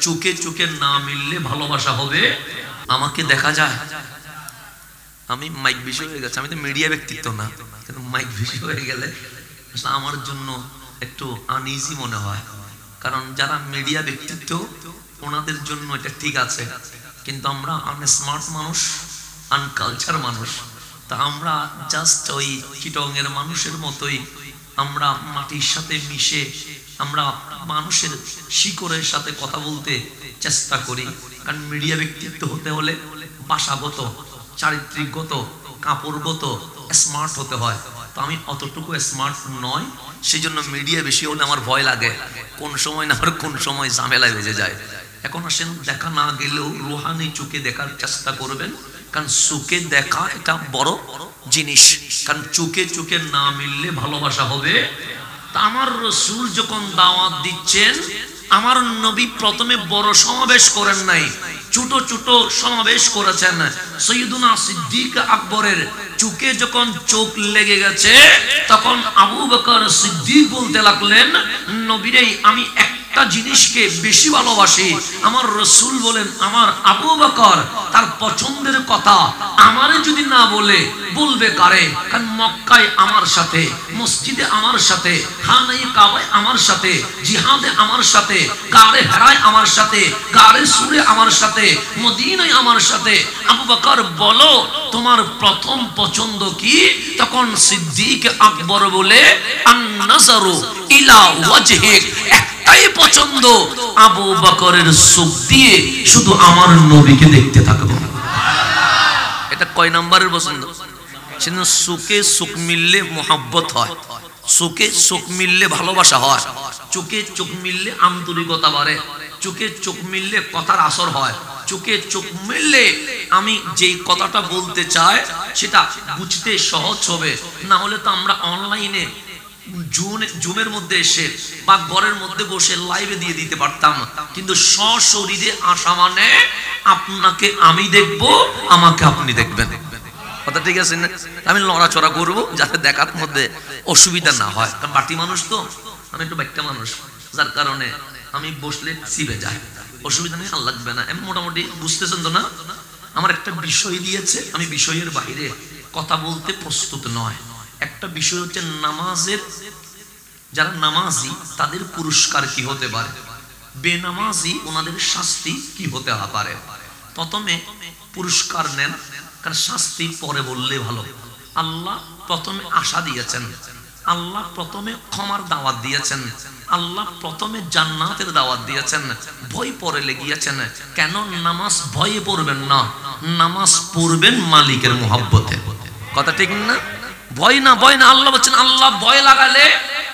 চোখে চোখে না মিললে ভালোবাসা হবে। আমাকে দেখা যায়, আমি মাইক বেশি হয়ে গেছে, আমি তো মিডিয়া ব্যক্তিত্ব না, কিন্তু মাইক বেশি হয়ে গেলে আমার জন্য একটু আনইজি মনে হয়। কারণ যারা মিডিয়া ব্যক্তিত্ব ওনাদের জন্য এটা ঠিক আছে, কিন্তু আমরা আনস্মার্ট মানুষ, আনকালচার মানুষ, তা আমরা জাস্ট ওই চিটং এর মানুষের মতোই আমরা মাটির সাথে মিশে আমরা মানুষের শিকড়ের সাথে কথা বলতে চেষ্টা করি। কারণ মিডিয়া ব্যক্তিত্ব হতে হলে ভাষাগত, চারিত্রিকগত, কাপড়গত স্মার্ট হতে হয়। তো আমি অতটুকু স্মার্ট নয়, সেই জন্য মিডিয়া বেশি হলে আমার ভয় লাগে, কোন সময় না আর কোন সময় ঝামেলায় বেজে যায়। এখন আসেন, দেখা না গেলেও রুহানি চোখে দেখার চেষ্টা করবেন, কারণ চোখে দেখা এটা বড় জিনিস। কারণ চোখে চোখে না মিললে ভালোবাসা হবে। তা আমার রাসূল যখন দাওয়াত দিচ্ছেন, আমার নবী প্রথমে বড় সমাবেশ করেন নাই, ছোট ছোট সমাবেশ করেছেন। সৈয়দুনা সিদ্দিক আকবরের চোখে যখন চোখ লেগে গেছে, তখন আবু বকর সিদ্দিক বলতে লাগলেন, নবীরে আমি একটা জিনিসকে বেশি ভালোবাসি। আমার রাসূল বলেন, আমার আবু বকর তার পছন্দের কথা আমারে যদি না বলে বলবে কারে? কারণ মক্কায় আমার সাথে, মসজিদে আমার সাথে, খানায়ে কাবায় আমার সাথে, জিহাদে আমার সাথে, গারে হেরায় আমার সাথে, গারে সুরে আমার সাথে, মদিনায় আমার সাথে। আবু বকর বলো তোমার প্রথম পছন্দ কি? তখন সিদ্দিক আকবর বলে, আন-নাযারু ইলা ওয়াজহিক, একটাই পছন্দ, আবু বকরের চোখ দিয়ে শুধু আমার নবীকে দেখতে থাকবো। এটা কয় নাম্বারের পছন্দ? সেজন্য চোখে চোখ মিললে মোহাব্বত হয়, চোখে চোখ মিললে ভালোবাসা হয়, চোখে চোখ মিললে আন্তরিকতা বাড়ে, চোখে চোখ মিললে কথার আসর হয়, চোখে চোখ মিললে আমি যেই কথাটা বলতে চাই সেটা বুঝতে সহজ হবে। না হলে তো আমরা অনলাইনে জুমের মধ্যে এসে বা ঘরের মধ্যে বসে লাইভে দিয়ে দিতে পারতাম, কিন্তু সশরীরে আসা মানে আপনাকে আমি দেখব, আমাকে আপনি দেখবেন। কথা ঠিক আছে না? আমি লড়াচড়া করবো যাতে দেখার মধ্যে অসুবিধা না হয়। কারণ বাটি মানুষ তো, আমি একটু বাচ্চা মানুষ, যার কারণে আমি বসলে চিপে যায়, অসুবিধা নেই, আর লাগবে না। এমন মোটামুটি বুঝতেছেন তো না? আমার একটা বিষয় দিয়েছে, আমি বিষয়ের বাইরে কথা বলতে প্রস্তুত নয়। একটা বিষয় হচ্ছে নামাজের, যারা নামাজি তাদের পুরস্কার কি হতে পারে, বেনামাজি ওনাদের শাস্তি কি হতে পারে। প্রথমে পুরস্কার নেন, কারণ শাস্তি পরে বললে ভালো। আল্লাহ প্রথমে আশা দিয়েছেন, আল্লাহ প্রথমে ক্ষমার দাওয়াত দিয়েছেন, আল্লাহ প্রথমে জান্নাতের দাওয়াত দিয়েছেন, ভয় পরে লেগিয়েছেন। কেন নামাজ ভয়ে পড়বেন না, নামাজ পড়বেন মালিকের মোহাব্বতে। কথা ঠিক না? ভয় না, ভয় না। আল্লাহ বলছেন, আল্লাহ ভয় লাগালে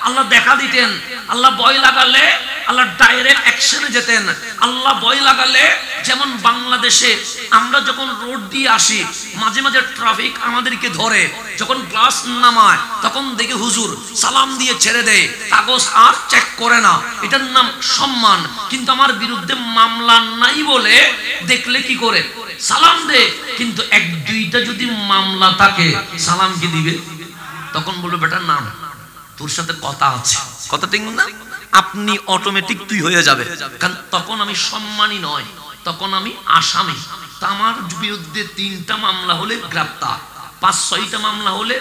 আল্লাহ দেখা দিতেন, আল্লাহ ভয় লাগালে আল্লাহ ডাইরেক্ট অ্যাকশনে যেতেন। আল্লাহ ভয় লাগালে, যেমন বাংলাদেশে আমরা যখন রোড দিয়ে আসি মাঝে মাঝে ট্রাফিক আমাদেরকে ধরে, যখন গ্লাস নামায় তখন দেখে হুজুর সালাম দিয়ে ছেড়ে দেয়, কাগজ আর চেক করে না, এটার নাম সম্মান। কিন্তু আমার বিরুদ্ধে মামলা নাই বলে দেখলে কি করে সালাম দে, কিন্তু এক দুইটা যদি মামলা থাকে সালাম কি দিবে? তখন বলবে বেটার নাম, তোর সাথে কথা আছে। কথা ঠিক না? আপনি অটোমেটিক তুই হয়ে যাবে, কারণ তখন আমি সম্মানী নয়, তখন আমি আসামি। তা আমার বিরুদ্ধে 3টা মামলা হলে গ্রেপ্তার, 5-6টা মামলা হলে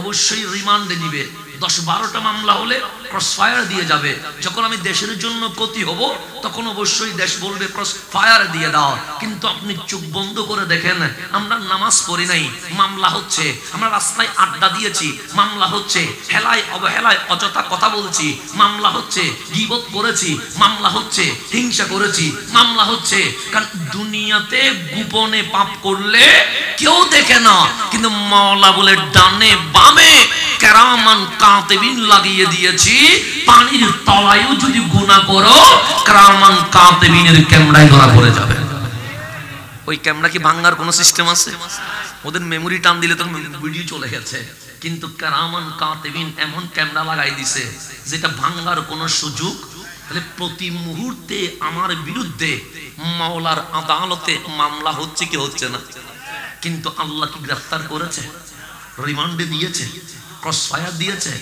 অবশ্যই রিমান্ডে দিবে, 10-12টা মামলা হলে ক্রস ফায়ার দিয়ে যাবে। যখন আমি দেশের জন্য ক্ষতি হব তখন অবশ্যই দেশ বলবে ক্রস ফায়ার দিয়ে দাও। কিন্তু আপনি চোখ বন্ধ করে দেখেন, আমরা নামাজ পড়ি নাই, মামলা হচ্ছে। আমরা রাস্তায় আড্ডা দিয়েছি, মামলা হচ্ছে। হেলায় অবহেলায় অযথা কথা বলছি, মামলা হচ্ছে। গীবত করেছি, মামলা হচ্ছে। হিংসা করেছি, মামলা হচ্ছে। কারণ দুনিয়াতে গোপনে পাপ করলে কেউ দেখে না, কিন্তু মাওলা বলে ডানে বামে কেরামান কাতিবিন লাগিয়ে দিয়েছি। পানির তলায়ও যদি গুনাহ করো, কেরামান কাতিবিনের ক্যামেরায় ধরা পড়ে যাবে। ওই ক্যামেরা কি ভাঙার কোনো সিস্টেম আছে? ওদের মেমোরি টান দিলে তো ভিডিও চলে গেছে, কিন্তু কেরামান কাতিবিন এমন ক্যামেরা লাগাই দিছে যেটা ভাঙার কোনো সুযোগ। তাহলে প্রতি মুহূর্তে আমার বিরুদ্ধে মাওলার আদালতে মামলা হচ্ছে কি হচ্ছে না? কিন্তু আল্লাহ কি গ্রেফতার করেছে, রিমান্ডে দিয়েছে, ক্রস ফায়ার দিয়েছে?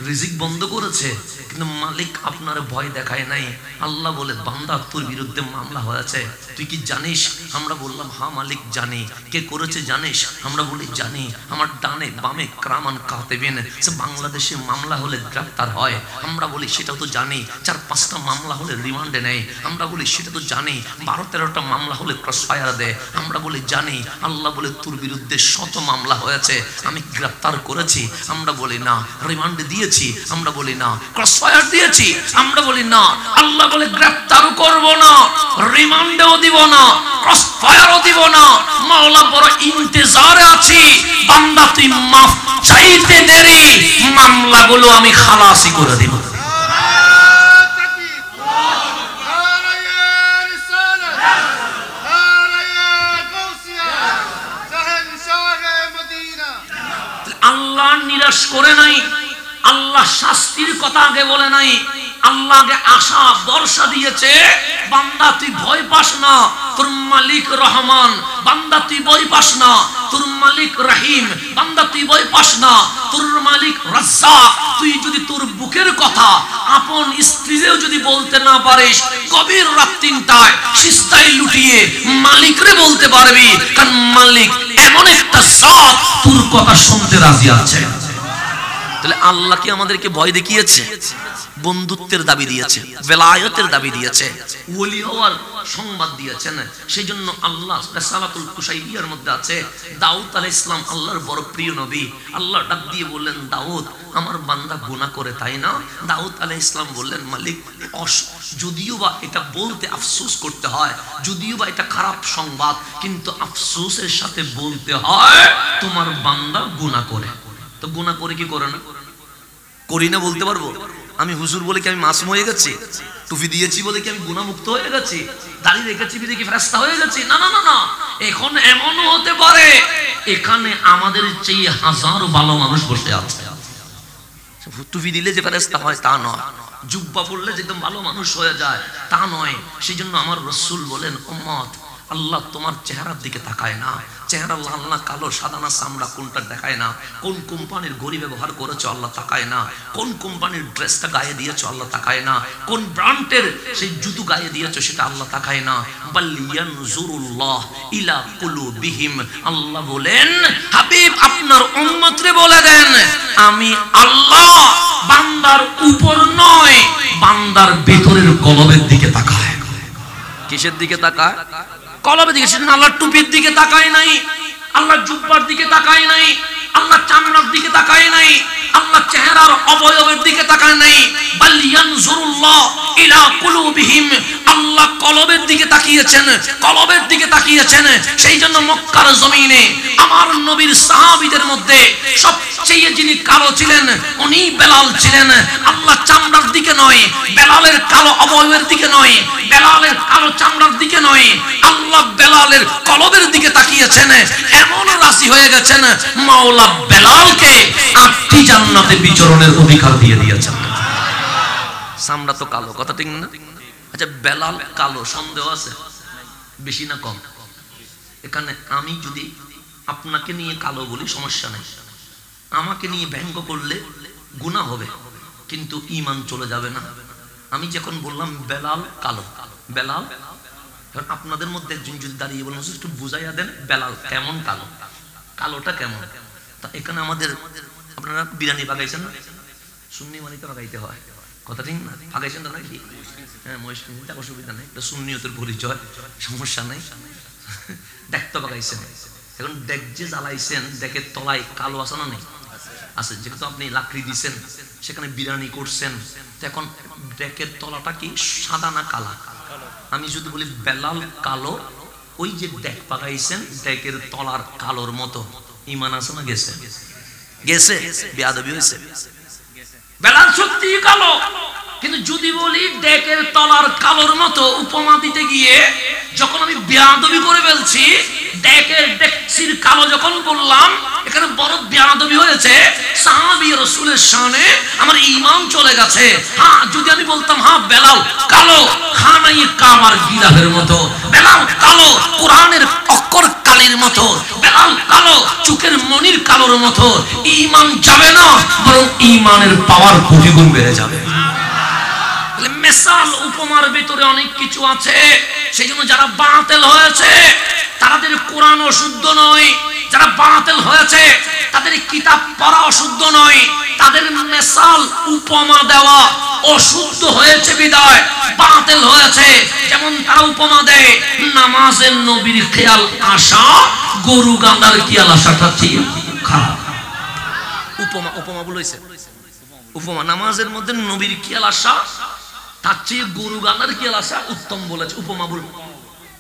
রিজিক বন্ধ করেছে, কিন্তু মালিক আপনার ভয় দেখায় নাই। আল্লাহ বলে বান্দা তোর বিরুদ্ধে মামলা হয়েছে, তুই কি জানিস? আমরা বললাম হ্যাঁ মালিক জানি। কে করেছে জানিস? আমরা বলি জানি। আমার ডানে বামে ক্রামান কাতেবিন, সে বাংলাদেশে মামলা হলে গ্রেফতার হয়। আমরা বলি সেটাও তো জানি। 4-5টা মামলা হলে রিমান্ডে নেয়। আমরা বলি সেটা তো জানি। 12-13টা মামলা হলে ক্রসফায়ার দেয়। আমরা বলি জানি। আল্লাহ বলে তোর বিরুদ্ধে 100 মামলা হয়েছে, আমি গ্রেফতার করেছি। আমরা বলি না। রিমান্ডে দিয়েছি? আমরা বলি না। ক্রসফায়ার দিয়েছি? আমরা বলি না। আল্লাহ বলে গ্রেফতারও করব না, রিমান্ডেও দিব না, ক্রসফায়ারও দিব না। মাওলা বড় ইন্তজারে আছি, বান্দা তুই মাফ চাইতে দেরি, মামলাগুলো আমি খালাসি করে দেব। আল্লাহ নিরাশ করে নাই, আল্লাহ শাস্তির কথা আগে বলে নাই, আল্লাহ আগে আশা বর্ষা দিয়েছে। বান্দা তুই ভয় পাস না, তোর মালিক রহমান। বান্দা তুই ভয় পাস না, তোর মালিক রহিম। বান্দা তুই ভয় পাস না, তোর মালিক রাজ্জাক। তুই যদি তোর বুকের কথা আপন স্ত্রীরেও যদি বলতে না পারিস, গভীর রাত 3টায় সিজদায় লুটিয়ে মালিকরে বলতে পারবি, কারণ মালিক এমন একটা জাত তোর কথা শুনতে রাজি আছে। তাহলে আল্লাহ কি আমাদেরকে ভয় দেখিয়েছে? বন্ধুত্বের দাবি দিয়েছে, বেলায়েতের দাবি দিয়েছে, ওলি হওয়ার সংবাদ দিয়েছেন। সেই জন্য আল্লাহ রিসালাতুল কুশাইরিয়ার মধ্যে আছে, দাউদ আলাইহিস সালাম আল্লাহর বড় প্রিয় নবী। আল্লাহ ডাক দিয়ে বললেন, দাউদ আমার বান্দা গুনাহ করে, তাই না? দাউদ আলাইহিস সালাম বললেন, মালিক যদিও বা এটা বলতে আফসোস করতে হয়, যদিও বা এটা খারাপ সংবাদ, কিন্তু আফসোসের সাথে বলতে হয় তোমার বান্দা গুনাহ করে। তো গুনাহ করে কি করে না? করি না বলতে পারবো? আমি হুজুর বলে কি আমি মাসুম হয়ে গেছি? টুপি দিয়েছি বলে কি আমি গুনাহমুক্ত হয়ে গেছি? দাড়ি রেখেছি বলে কি ফেরেশতা হয়ে গেছি? না না না না। এখন এমনও হতে পারে এখানে আমাদের চেয়ে হাজারো ভালো মানুষ বসে আছে। টুপি দিলে যে ফেরেশতা হয় তা নয়, জুব্বা পরলে যে একদম ভালো মানুষ হয়ে যায় তা নয়। সেই জন্য আমার রাসূল বলেন, উম্মত আল্লাহ তোমার চেহারার দিকে তাকায় না, চেহারা লাল না কালো সাদা না চামড়া কোনটা দেখায় না, কোন কোম্পানির ঘড়ি ব্যবহার করেছো আল্লাহ তাকায় না, কোন কোম্পানির ড্রেসটা গায়ে দিয়েছো আল্লাহ তাকায় না, কোন ব্র্যান্ডের সেই জুতো গায়ে দিয়েছো সেটা আল্লাহ তাকায় না। বাল ইয়ানজুরুল্লাহ ইলা কুলুবিহিম। আল্লাহ বলেন, হাবিব আপনার উম্মতরে বলে দেন, আমি আল্লাহ বান্দার উপর নয় বান্দার ভেতরের কলবের দিকে তাকায়। কিসের দিকে তাকায়? কলবের দিকে। সেদিন আল্লাহ টুপির দিকে তাকায় নাই, আল্লাহ জুব্বার দিকে তাকায় নাই, আল্লাহ চামড়ার দিকে তাকায় নাই, আল্লাহ চেহারার অবয়বের দিকে তাকায় নাই। বাল ইয়ানজুরুল্লাহ ইলা কুলুবিহিম। আল্লাহ কলবের দিকে তাকিয়েছেন, কলবের দিকে তাকিয়েছেন। সেই জন্য মক্কার জমিনে আমার নবীর সাহাবীদের মধ্যে সবচেয়ে যিনি কালো ছিলেন উনি বেলাল ছিলেন। আল্লাহ চামড়ার দিকে নয়, বেলালের কালো অবয়বের দিকে নয়, বেলালের কালো চামড়ার দিকে নয়, আল্লাহ বেলালের কলবের দিকে তাকিয়েছেন। এমন রাজি হয়ে গেছেন মাওলা বেলালকে 8টি জান্নাতে বিচরণের অধিকার দিয়ে দিয়েছেন। চামড়া তো কালো, কথা ঠিক না? আচ্ছা বেলাল কালো, সন্দেহ আছে? বেশি না কম? এখানে আমি যদি আপনাকে নিয়ে কালো বলি সমস্যা নেই, আমাকে নিয়ে ব্যঙ্গ করলে গুনাহ হবে, কিন্তু ঈমান চলে যাবে না। আমি যখন বললাম বেলাল কালো, বেলাল, আপনাদের মধ্যে একজন যদি দাঁড়িয়ে বলেন একটু বুঝাইয়া দেন বেলাল কেমন কালো, কালোটা কেমন? তা এখানে আমাদের আপনারা বিরিয়ানি পাকাইছেন না? সুন্নি মানে তো পাকাইতে হয়, কথা ঠিক না? পাকাইছেন তো নাকি? হ্যাঁ, মহিষটা অসুবিধা নেই, এটা সুন্নিয়তের পরিচয়, সমস্যা নেই। দেখতে পাকাইছেন, এখন ডেক যে জ্বালাইছেন ডেকের তলায় কালো আছে না নেই? আছে। যেহেতু আপনি লাকড়ি দিচ্ছেন সেখানে বিরিয়ানি করছেন, এখন ডেকের তলাটা কি সাদা না কালা? আমি যদি বলি বেলাল কালো, ওই যে ডেক পাকাইছেন ডেকের তলার কালোর মতো, ঈমান আছে না গেছে? গেছে, বেয়াদবি হয়েছে। বেলাল সত্যি কালো, কিন্তু যদি বলি ডেকের তলার কালোর মতো উপমা দিতে গিয়ে যখন আমি বেয়াদবি করে ফেলছি, ডেকের ডেকচির কালো যখন বললাম এখানে বড় বেয়াদবি হয়েছে। সাহাবী রাসূলের শানে আমার ঈমান চলে গেছে। হ্যাঁ, যদি আমি বলতাম হ্যাঁ বেলাল কালো, খানায়ে কামার গিলাফের মতো, বেলাল কালো কোরআনের অক্ষর কালির মতো, বেলাল কালো, চোখের মনির কালোর মতো। ঈমান যাবে না, বরং ঈমানের পাওয়ার কোটি গুণ বেড়ে যাবে। মিসাল উপমার ভিতরে অনেক কিছু আছে। সেজন্য যারা বাতিল হয়েছে তাদের কোরআন অশুদ্ধ নয়, যারা বাতিল হয়েছে তাদের কিতাব পড়া অশুদ্ধ নয়, তাদের মিসাল উপমা দেওয়া অশুদ্ধ হয়েছে বিদায় বাতিল হয়েছে। যেমন তারা উপমা দেয় নামাজের নবীর খেয়াল আসা গরু গান্ধার খেয়াল আসাটা ঠিক খারাপ। উপমা উপমা বলেছে, উপমা নামাজের মধ্যে নবীর খেয়াল আসা তার চেয়ে গরু গান্ধার খেয়াল আসা উত্তম বলেছে। উপমা ভুল,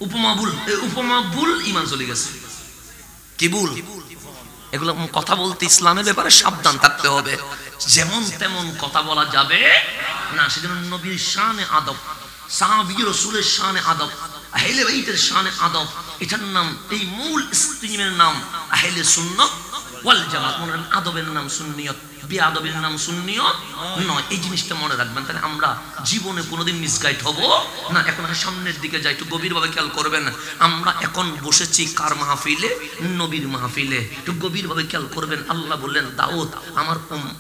উপমা ভুল, উপমা ভুল, ঈমান চলে গেছে। কি ভুল? এগুলো কথা বলতে ইসলামের ব্যাপারে সাবধান থাকতে হবে। যেমন তেমন কথা বলা যাবে না। সেজন্য নবীর শানে আদব, সাহাবী রাসূলের শানে আদব, আহলে বাইতের শানে আদব, এটার নাম, এই মূল স্ট্রিমের নাম আহলে সুন্নাত ওয়াল জামাত। মনে রাখবেন আদবের নাম সুন্নিয়ত, বেয়াদবের নাম সুন্নিয়ত নয়। এই জিনিসটা মনে রাখবেন, তাহলে আমরা জীবনে কোনোদিন মিসগাইড হব না। এখন সামনের দিকে যাই, একটু গভীরভাবে খেয়াল করবেন। আমরা এখন বসেছি কার মাহফিলে? নবীর মাহফিলে। একটু গভীরভাবে খেয়াল করবেন। আল্লাহ বললেন দাউদ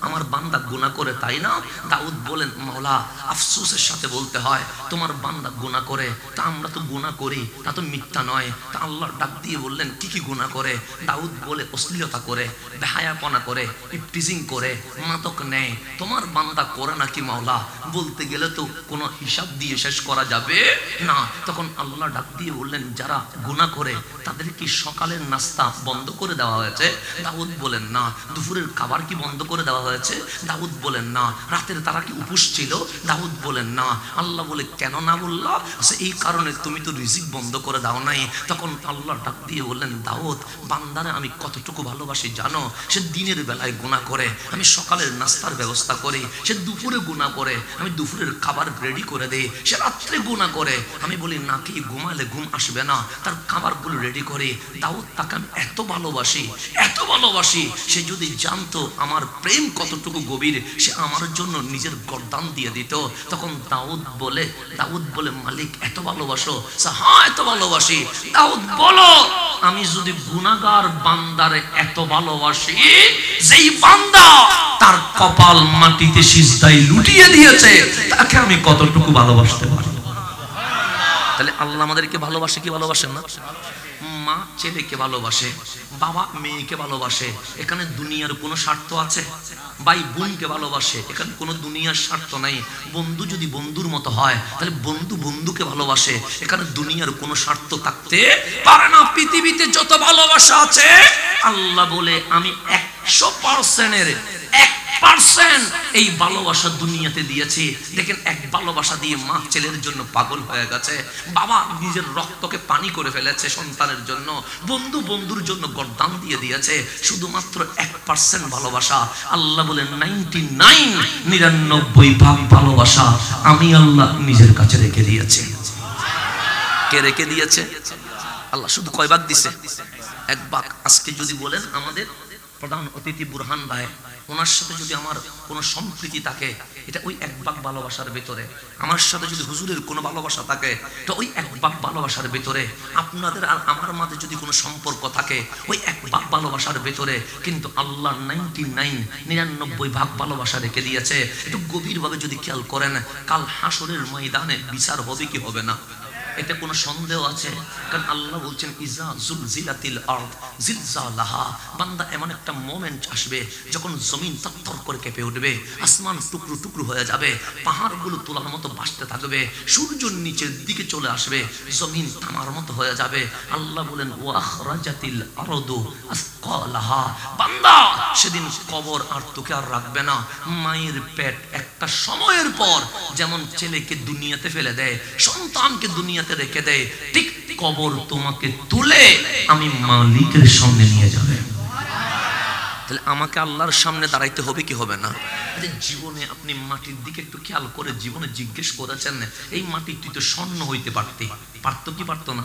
আমার বান্দা গুনাহ করে, তাই না? দাউদ বলেন মাওলা আফসোসের সাথে বলতে হয় তোমার বান্দা গুনাহ করে। তা আমরা তো গুনাহ করি, তা তো মিথ্যা নয়। তা আল্লাহ ডাক দিয়ে বললেন কি কি গুনাহ করে? দাউদ বলে অশ্লীলতা করে, বেহায়াপনা করে, ইফটিজিং করে, মাদক নেয়। তোমার বান্দা করে নাকি মাওলা? বলতে গেলে তো কোনো হিসাব দিয়ে শেষ করা যাবে না। তখন আল্লাহ ডাক দিয়ে বললেন যারা গুনাহ করে তাদের কি সকালের নাস্তা বন্ধ করে দেওয়া হয়েছে? দাউদ বলেন না। দুপুরের খাবার কি বন্ধ করে দেওয়া হয়েছে? দাউদ বলেন না। রাতের তারা কি উপোস ছিল? দাউদ বলেন না। আল্লাহ বলে কেন না বললা? এই কারণে তুমি তো রিজিক বন্ধ করে দাও নাই। তখন আল্লাহ ডাক দিয়ে বললেন দাউদ বান্দারে আমি কতটুকু ভালোবাসি জানো? সে দিনের বেলায় গুনাহ করে, আমি সকালের নাস্তার ব্যবস্থা করি। সে দুপুরে গুনাহ করে, আমি দুপুরের খাবার রেডি করে দেই। সে রাত্রে গুনাহ করে, আমি বলি না কি ঘুমালে ঘুম আসবে না, তার খাবারগুলো রেডি করে। দাউদ তাকে আমি এত ভালোবাসি, এত ভালোবাসি। সে যদি জানতো আমার প্রেম কতটুকু গভীর, সে আমার জন্য নিজের গর্দান দিয়ে দিত। তখন দাউদ বলে মালিক এত ভালোবাসো? হ্যাঁ এত ভালোবাসি। দাউদ বলো আমি যদি গুনাহগার বান্দারে এত ভালোবাসি, যেই বান্দা তার কপাল মাটিতে সিজদায় লুটিয়ে দিয়েছে, তাকে আমি কতটুকু ভালোবাসতে পারি? তাহলে আল্লাহ আমাদেরকে ভালোবাসে কি ভালোবাসেন না? মা ছেলেকে ভালোবাসে, বাবা মেয়েকে ভালোবাসে। এখানে দুনিয়ার কোনো স্বার্থ আছে? ভাই বোনকে ভালোবাসে, এখানে কোনো দুনিয়ার স্বার্থ নাই। বন্ধু যদি বন্ধুর মতো হয় তাহলে বন্ধু বন্ধুকে ভালোবাসে, এখানে দুনিয়ার কোনো স্বার্থ থাকতে পারে না। পৃথিবীতে যত ভালোবাসা আছে আল্লাহ বলে আমি 100%-এর 1% এই ভালোবাসা দুনিয়াতে দিয়েছি। দেখেন এক ভালোবাসা দিয়ে মা ছেলের জন্য পাগল হয়ে গেছে, বাবা নিজের রক্তকে পানি করে ফেলেছে সন্তানের জন্য, বন্ধু বন্ধুর জন্য গর্দান দিয়ে দিয়েছে। শুধুমাত্র 1% ভালোবাসা। আল্লাহ বলেন 99 ভালোবাসা আমি আল্লাহ নিজের কাছে রেখে দিয়েছি। কে রেখে দিয়েছে? আল্লাহ। শুধু কয় ভাগ দিছে? 1 ভাগ। আজকে যদি বলেন আমাদের প্রধান অতিথি বুরহান ভাই, ওনার সাথে যদি আমার কোনো সম্প্রীতি থাকে, এটা ওই 1 ভাগ ভালোবাসার ভিতরে। আমার সাথে যদি হুজুরের কোনো ভালোবাসা থাকে, তো ওই 1 ভাগ ভালোবাসার ভিতরে। আপনাদের আর আমার মাঝে যদি কোনো সম্পর্ক থাকে, ওই 1 ভাগ ভালোবাসার ভিতরে। কিন্তু আল্লাহ 99 ভাগ ভালোবাসা রেখে দিয়েছে। একটু গভীরভাবে যদি খেয়াল করেন, কাল হাসরের ময়দানে বিচার হবে কি হবে না, এতে কোনো সন্দেহ আছে? কারণ আল্লাহ বলছেন ইজা জুলজিলাতিল আরদ জিলজালাহা। বান্দা এমন একটা মোমেন্ট আসবে যখন জমিন থরথর করে কেঁপে উঠবে, আসমান টুকরো টুকরো হয়ে যাবে, পাহাড়গুলো তোলার মতো ভাসতে থাকবে, সূর্য নিচের দিকে চলে আসবে, জমিন তামার মতো হয়ে যাবে। আল্লাহ বলেন ওয়াখরাজাতিল আরদু আসকালাহা। বান্দা সেদিন কবর আর তোকে আর রাখবে না। মায়ের পেট একটা সময়ের পর যেমন ছেলেকে দুনিয়াতে ফেলে দেয়, সন্তানকে দুনিয়াতে রেখে দেয়, ঠিক কবর তোমাকে তুলে আমি মালিকের সামনে নিয়ে যাবে। তাহলে আমাকে আল্লাহর সামনে দাঁড়াইতে হবে কি হবে না? জীবনে আপনি মাটির দিকে একটু খেয়াল করে জীবনে জিজ্ঞেস করেছেন, এই মাটি তুই তো স্বর্ণ হইতে পারতো কি পারতো না?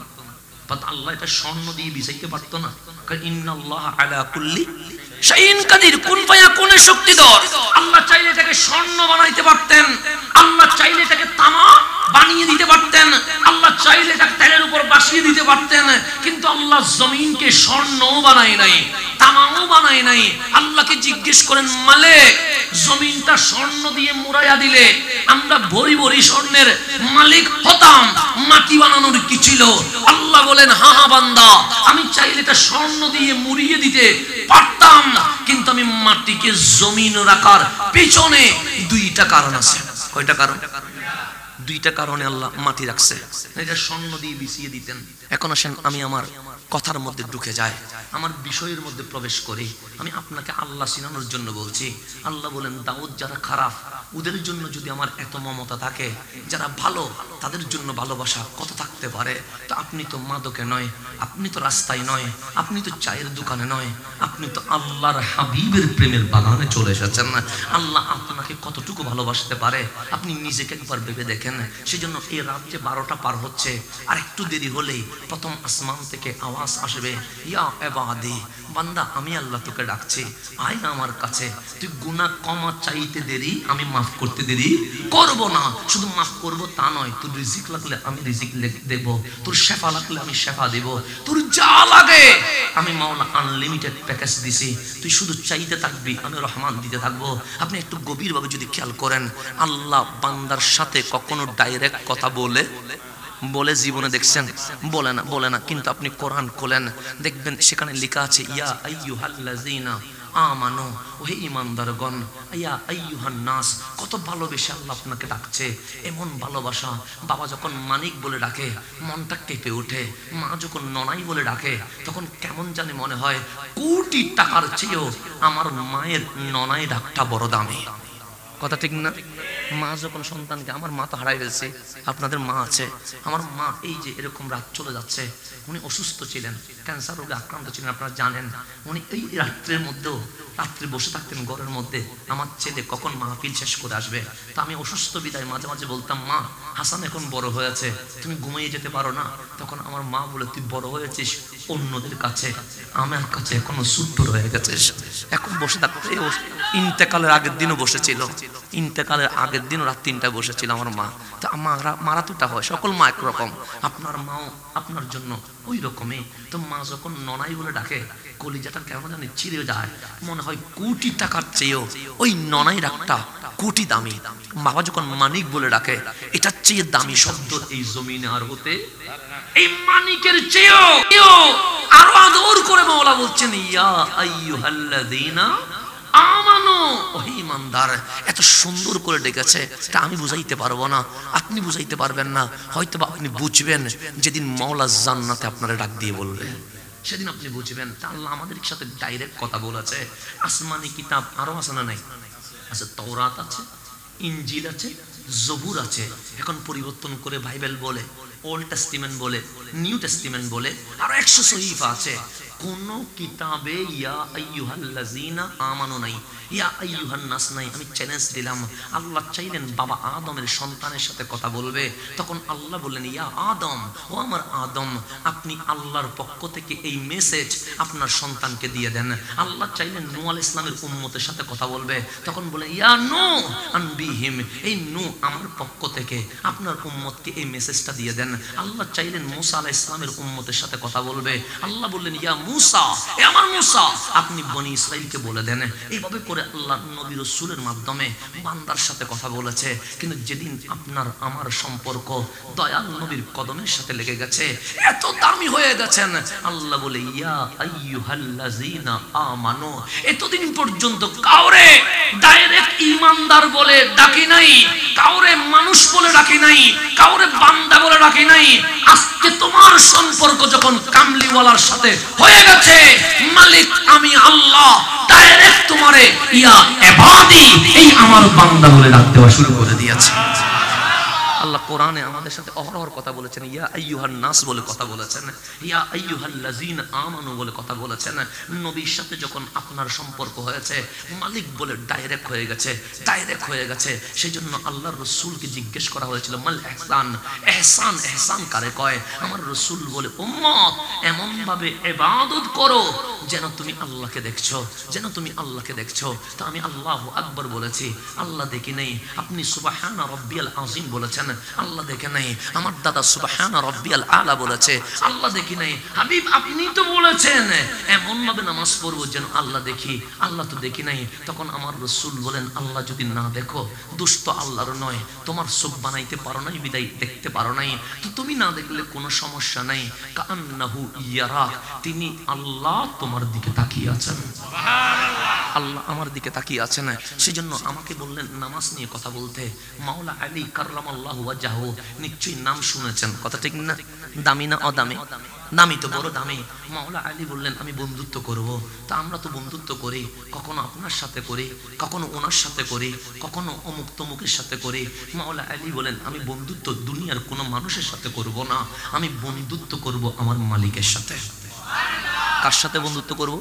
আল্লাহ এটা স্বর্ণ দিয়ে বিছাইতে পারতো না? কারণ ইন্নাল্লাহ আলা কুল্লি শাইইন কাদির, কুন ফায়াকুনের শক্তিধর। আল্লাহ চাইলে এটাকে স্বর্ণ বানাইতে পারতেন, আল্লাহ চাইলে এটাকে তামা বানিয়ে দিতে পারতেন, আল্লাহ চাইলে এটাকে তেলের উপর বাসিয়ে দিতে পারতেন, কিন্তু আল্লাহ জমিনকে স্বর্ণও বানায় নাই, তামাও বানায় নাই। আল্লাহকে জিজ্ঞেস করেন, মালিক জমিনটা স্বর্ণ দিয়ে মুড়াইয়া দিলে আমরা ভরি ভরি স্বর্ণের মালিক হতাম, মাটি বানানোর কি ছিল? আল্লাহ বলেন, হা হা বান্দা, আমি চাইলে এটা স্বর্ণ দিয়ে মুড়িয়ে দিতে পারতাম, কিন্তু আমি মাটিকে জমিন রাখার পিছনে দুইটা কারণ আছে। কয়টা কারণ? দুইটা কারণে আল্লাহ মাটি রাখছে, এটা স্বর্ণ দিয়ে বিছিয়ে দিতেন। এখন আসেন আমি আমার কথার মধ্যে ঢুকে যাই, আমার বিষয়ের মধ্যে প্রবেশ করি। আমি আপনাকে আল্লাহ চিনানোর জন্য বলছি। আল্লাহ বলেন, দাউদ যারা খারাপ ওদের জন্য যদি আমার এত মমতা থাকে, যারা ভালো তাদের জন্য ভালোবাসা কত থাকতে পারে। তো আপনি তো মাদকে নয়, আপনি তো রাস্তায় নয়, আপনি তো চায়ের দোকানে নয়, আপনি তো আল্লাহর হাবিবের প্রেমের বাগানে চলে এসেছেন। আল্লাহ আপনাকে কতটুকু ভালোবাসতে পারে আপনি নিজেকে একবার ভেবে দেখেন। সেজন্য এই রাত যে 12টা পার হচ্ছে, আর একটু দেরি হলেই প্রথম আসমান থেকে আওয়াজ আসবে, ইয়া ইবাদি, বান্দা আমি আল্লাহ তোকে ডাকছি, আয় না আমার কাছে। তুই গুনাহ ক্ষমা চাইতে দেরি, আমি মাফ করতে দেরি করব না। শুধু মাফ করব তা নয়, তোর রিজিক লাগলে আমি রিজিক দেব, তোর শেফা লাগলে আমি শেফা দেব, তোর যা লাগে আমি মাওলা আনলিমিটেড প্যাকেজ দিছি। তুই শুধু চাইতে থাকবি, আমি রহমান দিতে থাকবো। আপনি একটু গভীরভাবে যদি খেয়াল করেন, আল্লাহ বান্দার সাথে কখনো ডাইরেক্ট কথা বলে জীবনে দেখছেন? বলে না। কিন্তু আপনি কোরআন খোলেন, দেখবেন সেখানে লেখা আছে, ইয়া আইয়ুহাল্লাযীনা আমানু, ওহে ঈমানদারগণ, ইয়া আইয়ুহান নাস। কত ভালোবেসে আল্লাহ আপনাকে ডাকছে। এমন ভালোবাসা, বাবা যখন মানিক বলে ডাকে মনটা কেঁপে ওঠে, মা যখন ননাই বলে ডাকে তখন কেমন জানি মনে হয় কোটি টাকার চেয়েও আমার মায়ের ননাই ডাকটা বড় দামি। কথা ঠিক না? মা যখন সন্তানকে, আমার মা তো হারাই ফেলছে, আপনাদের মা আছে, আমার মা এই যে এরকম রাত চলে যাচ্ছে, উনি অসুস্থ ছিলেন, ক্যান্সার রোগে আক্রান্ত ছিলেন, আপনারা জানেন। উনি এই রাত্রের মধ্যেও রাত্রে বসে থাকতেন ঘরের মধ্যে, আমার ছেলে কখন মাহফিল শেষ করে আসবে। তো আমি অসুস্থ বিদায় মাঝে মাঝে বলতাম, মা হাসান এখন বড় হয়েছে, তুমি ঘুমিয়ে যেতে পারো না? তখন আমার মা বলে, তুই বড় হয়েছিস অন্যদের কাছে, আমার কাছে এখনো ছোট্ট রয়ে গেছিস। এখন বসে থাকতে, ইন্তেকালের আগের দিনও বসেছিল, ইন্তেকালের আগের দিনও রাত 3টায় বসেছিল আমার মা। তো মারা দুটা হয়, সকল মা একরকম, আপনার মাও আপনার জন্য ওই রকমই। তো মা যখন ননাই বলে ডাকে কলিজাটা কেমন জানি ছিঁড়ে যায়, মনে হয় কোটি টাকার চেয়েও ওই ননাই ডাকটা কোটি দামি। বাবা যখন মানিক বলে ডাকে, এটার চেয়ে দামি শব্দ এই জমিনে আর হতে, এই মানিকের চেয়েও আরো আদর করে মাওলা বলছেন, ইয়া আইয়ুহাল্লাযীনা আমানু, ওহে ঈমানদার। এত সুন্দর করে ডেকেছে, এটা আমি বুঝাইতে পারবো না, আপনি বুঝাইতে পারবেন না। হয়তো বা আপনি বুঝবেন যেদিন মাওলা জান্নাতে আপনারা ডাক দিয়ে বলবে, সেদিন আপনি বুঝবেন। তা আল্লাহ আমাদের সাথে ডাইরেক্ট কথা বলেছে। আসমানি কিতাব আরো আছে না নাই? আছে, তাওরাত আছে, ইনজিল আছে, জবুর আছে। এখন পরিবর্তন করে বাইবেল বলে, ওল্ড টেস্টিমেন্ট বলে, নিউ টেস্টিমেন্ট বলে, আর 100 সহিফা আছে। কোন কিতাবে ইয়া আইয়ুহাল্লাযীনা আমানু নাই, ইয়া আইয়ুহান নাস নাই। আমি চ্যালেঞ্জ দিলাম, আল্লাহ চাইলেন বাবা আদমের সন্তানের সাথে কথা বলবে, তখন আল্লাহ বললেন, ইয়া আদম, ও আমার আদম, আপনি আল্লাহর পক্ষ থেকে এই মেসেজ আপনার সন্তানকে দিয়ে দেন। আল্লাহ চাইলেন নূহ আলাইহিস সালামের উম্মতের সাথে কথা বলবে, তখন বলে, ইয়া নূহ আনবিহিম, এই নূহ আমার পক্ষ থেকে আপনার উম্মতকে এই মেসেজটা দিয়ে দেন। আল্লাহ চাইলেন মূসা আলাইহিস সালামের উম্মতের সাথে কথা বলবে, আল্লাহ বললেন, ইয়া মূসা, এ আমার মূসা, আপনি বনি ইসরাইলকে বলে দেন। এইভাবে করে আল্লাহ নবী রাসূলের মাধ্যমে বান্দার সাথে কথা বলেছে। কিন্তু যেদিন আপনার আমার সম্পর্ক দয়াল নবীর কদমের সাথে লেগে গেছে, এত দামি হয়ে গেছেন, আল্লাহ বলে, ইয়া আইয়ুহাল্লাযীনা আমানু। এতদিন পর্যন্ত কাউরে ডাইরেক্ট ঈমানদার বলে ডাকি নাই, কাউরে মানুষ বলে ডাকি নাই, কাউরে বান্দা বলে ডাকি নাই। আজকে তোমার সম্পর্ক যখন কামলিওয়ালার সাথে হয়ে গেছে, মালিক আমি আল্লাহ ডাইরেক্ট তোমারে ইয়া ইবাদি, এই আমার বান্দা বলে ডাকতে শুরু করে দিয়েছে। আল্লাহ কোরআনে আমাদের সাথে অহরহ কথা বলেছেন, ইয়া আইয়ুহান নাস বলে কথা বলেছেন, ইয়া আইয়ুহাল্লাযীনা আমানু বলে কথা বলেছেন। নবীর সাথে যখন আপনার সম্পর্ক হয়েছে, মালিক বলে ডাইরেক্ট হয়ে গেছে। সেজন্য আল্লাহর রাসূলকে জিজ্ঞেস করা হয়েছিল, মাল ইহসান, ইহসান কারে কয়? আমার রাসূল বলে, উম্মত এমন ভাবে ইবাদত করো যেন তুমি আল্লাহকে দেখছো। তো আমি আল্লাহু আকবার বলেছি, আল্লাহ দেখি নেই। আপনি সুবহান রাব্বিয়াল আযীম বলেছেন, আল্লাহ দেখে নাই? আমার দাদা সুবহানা রাব্বিয়াল আলা বলেছে আল্লাহ দেখি নাই। হাবিব আপনি তো বলেছেন এমন ভাবে নামাজ পড়বো যেন আল্লাহ দেখি। আল্লাহ তো দেখি নাই। তখন আমার রাসূল বলেন আল্লাহ যদি না দেখো দোষ তো আল্লাহর নয়, তোমার চোখ বানাইতে পারো নাই বিদায় দেখতে পারো নাই, তো তুমি না দেখলে কোনো সমস্যা নাই। কান্নাহু ইয়ারাক, তিনি আল্লাহ তোমার দিকে তাকিয়ে আছেন। আল্লাহ আমার দিকে তাকিয়ে আছেন। সেজন্য আমাকে বললেন নামাজ নিয়ে কথা বলতে। মাওলা আলী কাররামাল্লাহু ওয়াজহাহু, নিশ্চয়ই নাম শুনেছেন, কথা ঠিক না? দামি না অদামি? দামি তো, বড় দামি। মাওলা আলী বললেন আমি বন্ধুত্ব করব। তা আমরা তো বন্ধুত্ব করি, কখনো আপনার সাথে করি, কখনো ওনার সাথে করি, কখনো অমুক তমুকের সাথে করি। মাওলা আলী বলেন আমি বন্ধুত্ব দুনিয়ার কোনো মানুষের সাথে করব না, আমি বন্ধুত্ব করব আমার মালিকের সাথে। কার সাথে বন্ধুত্ব করব?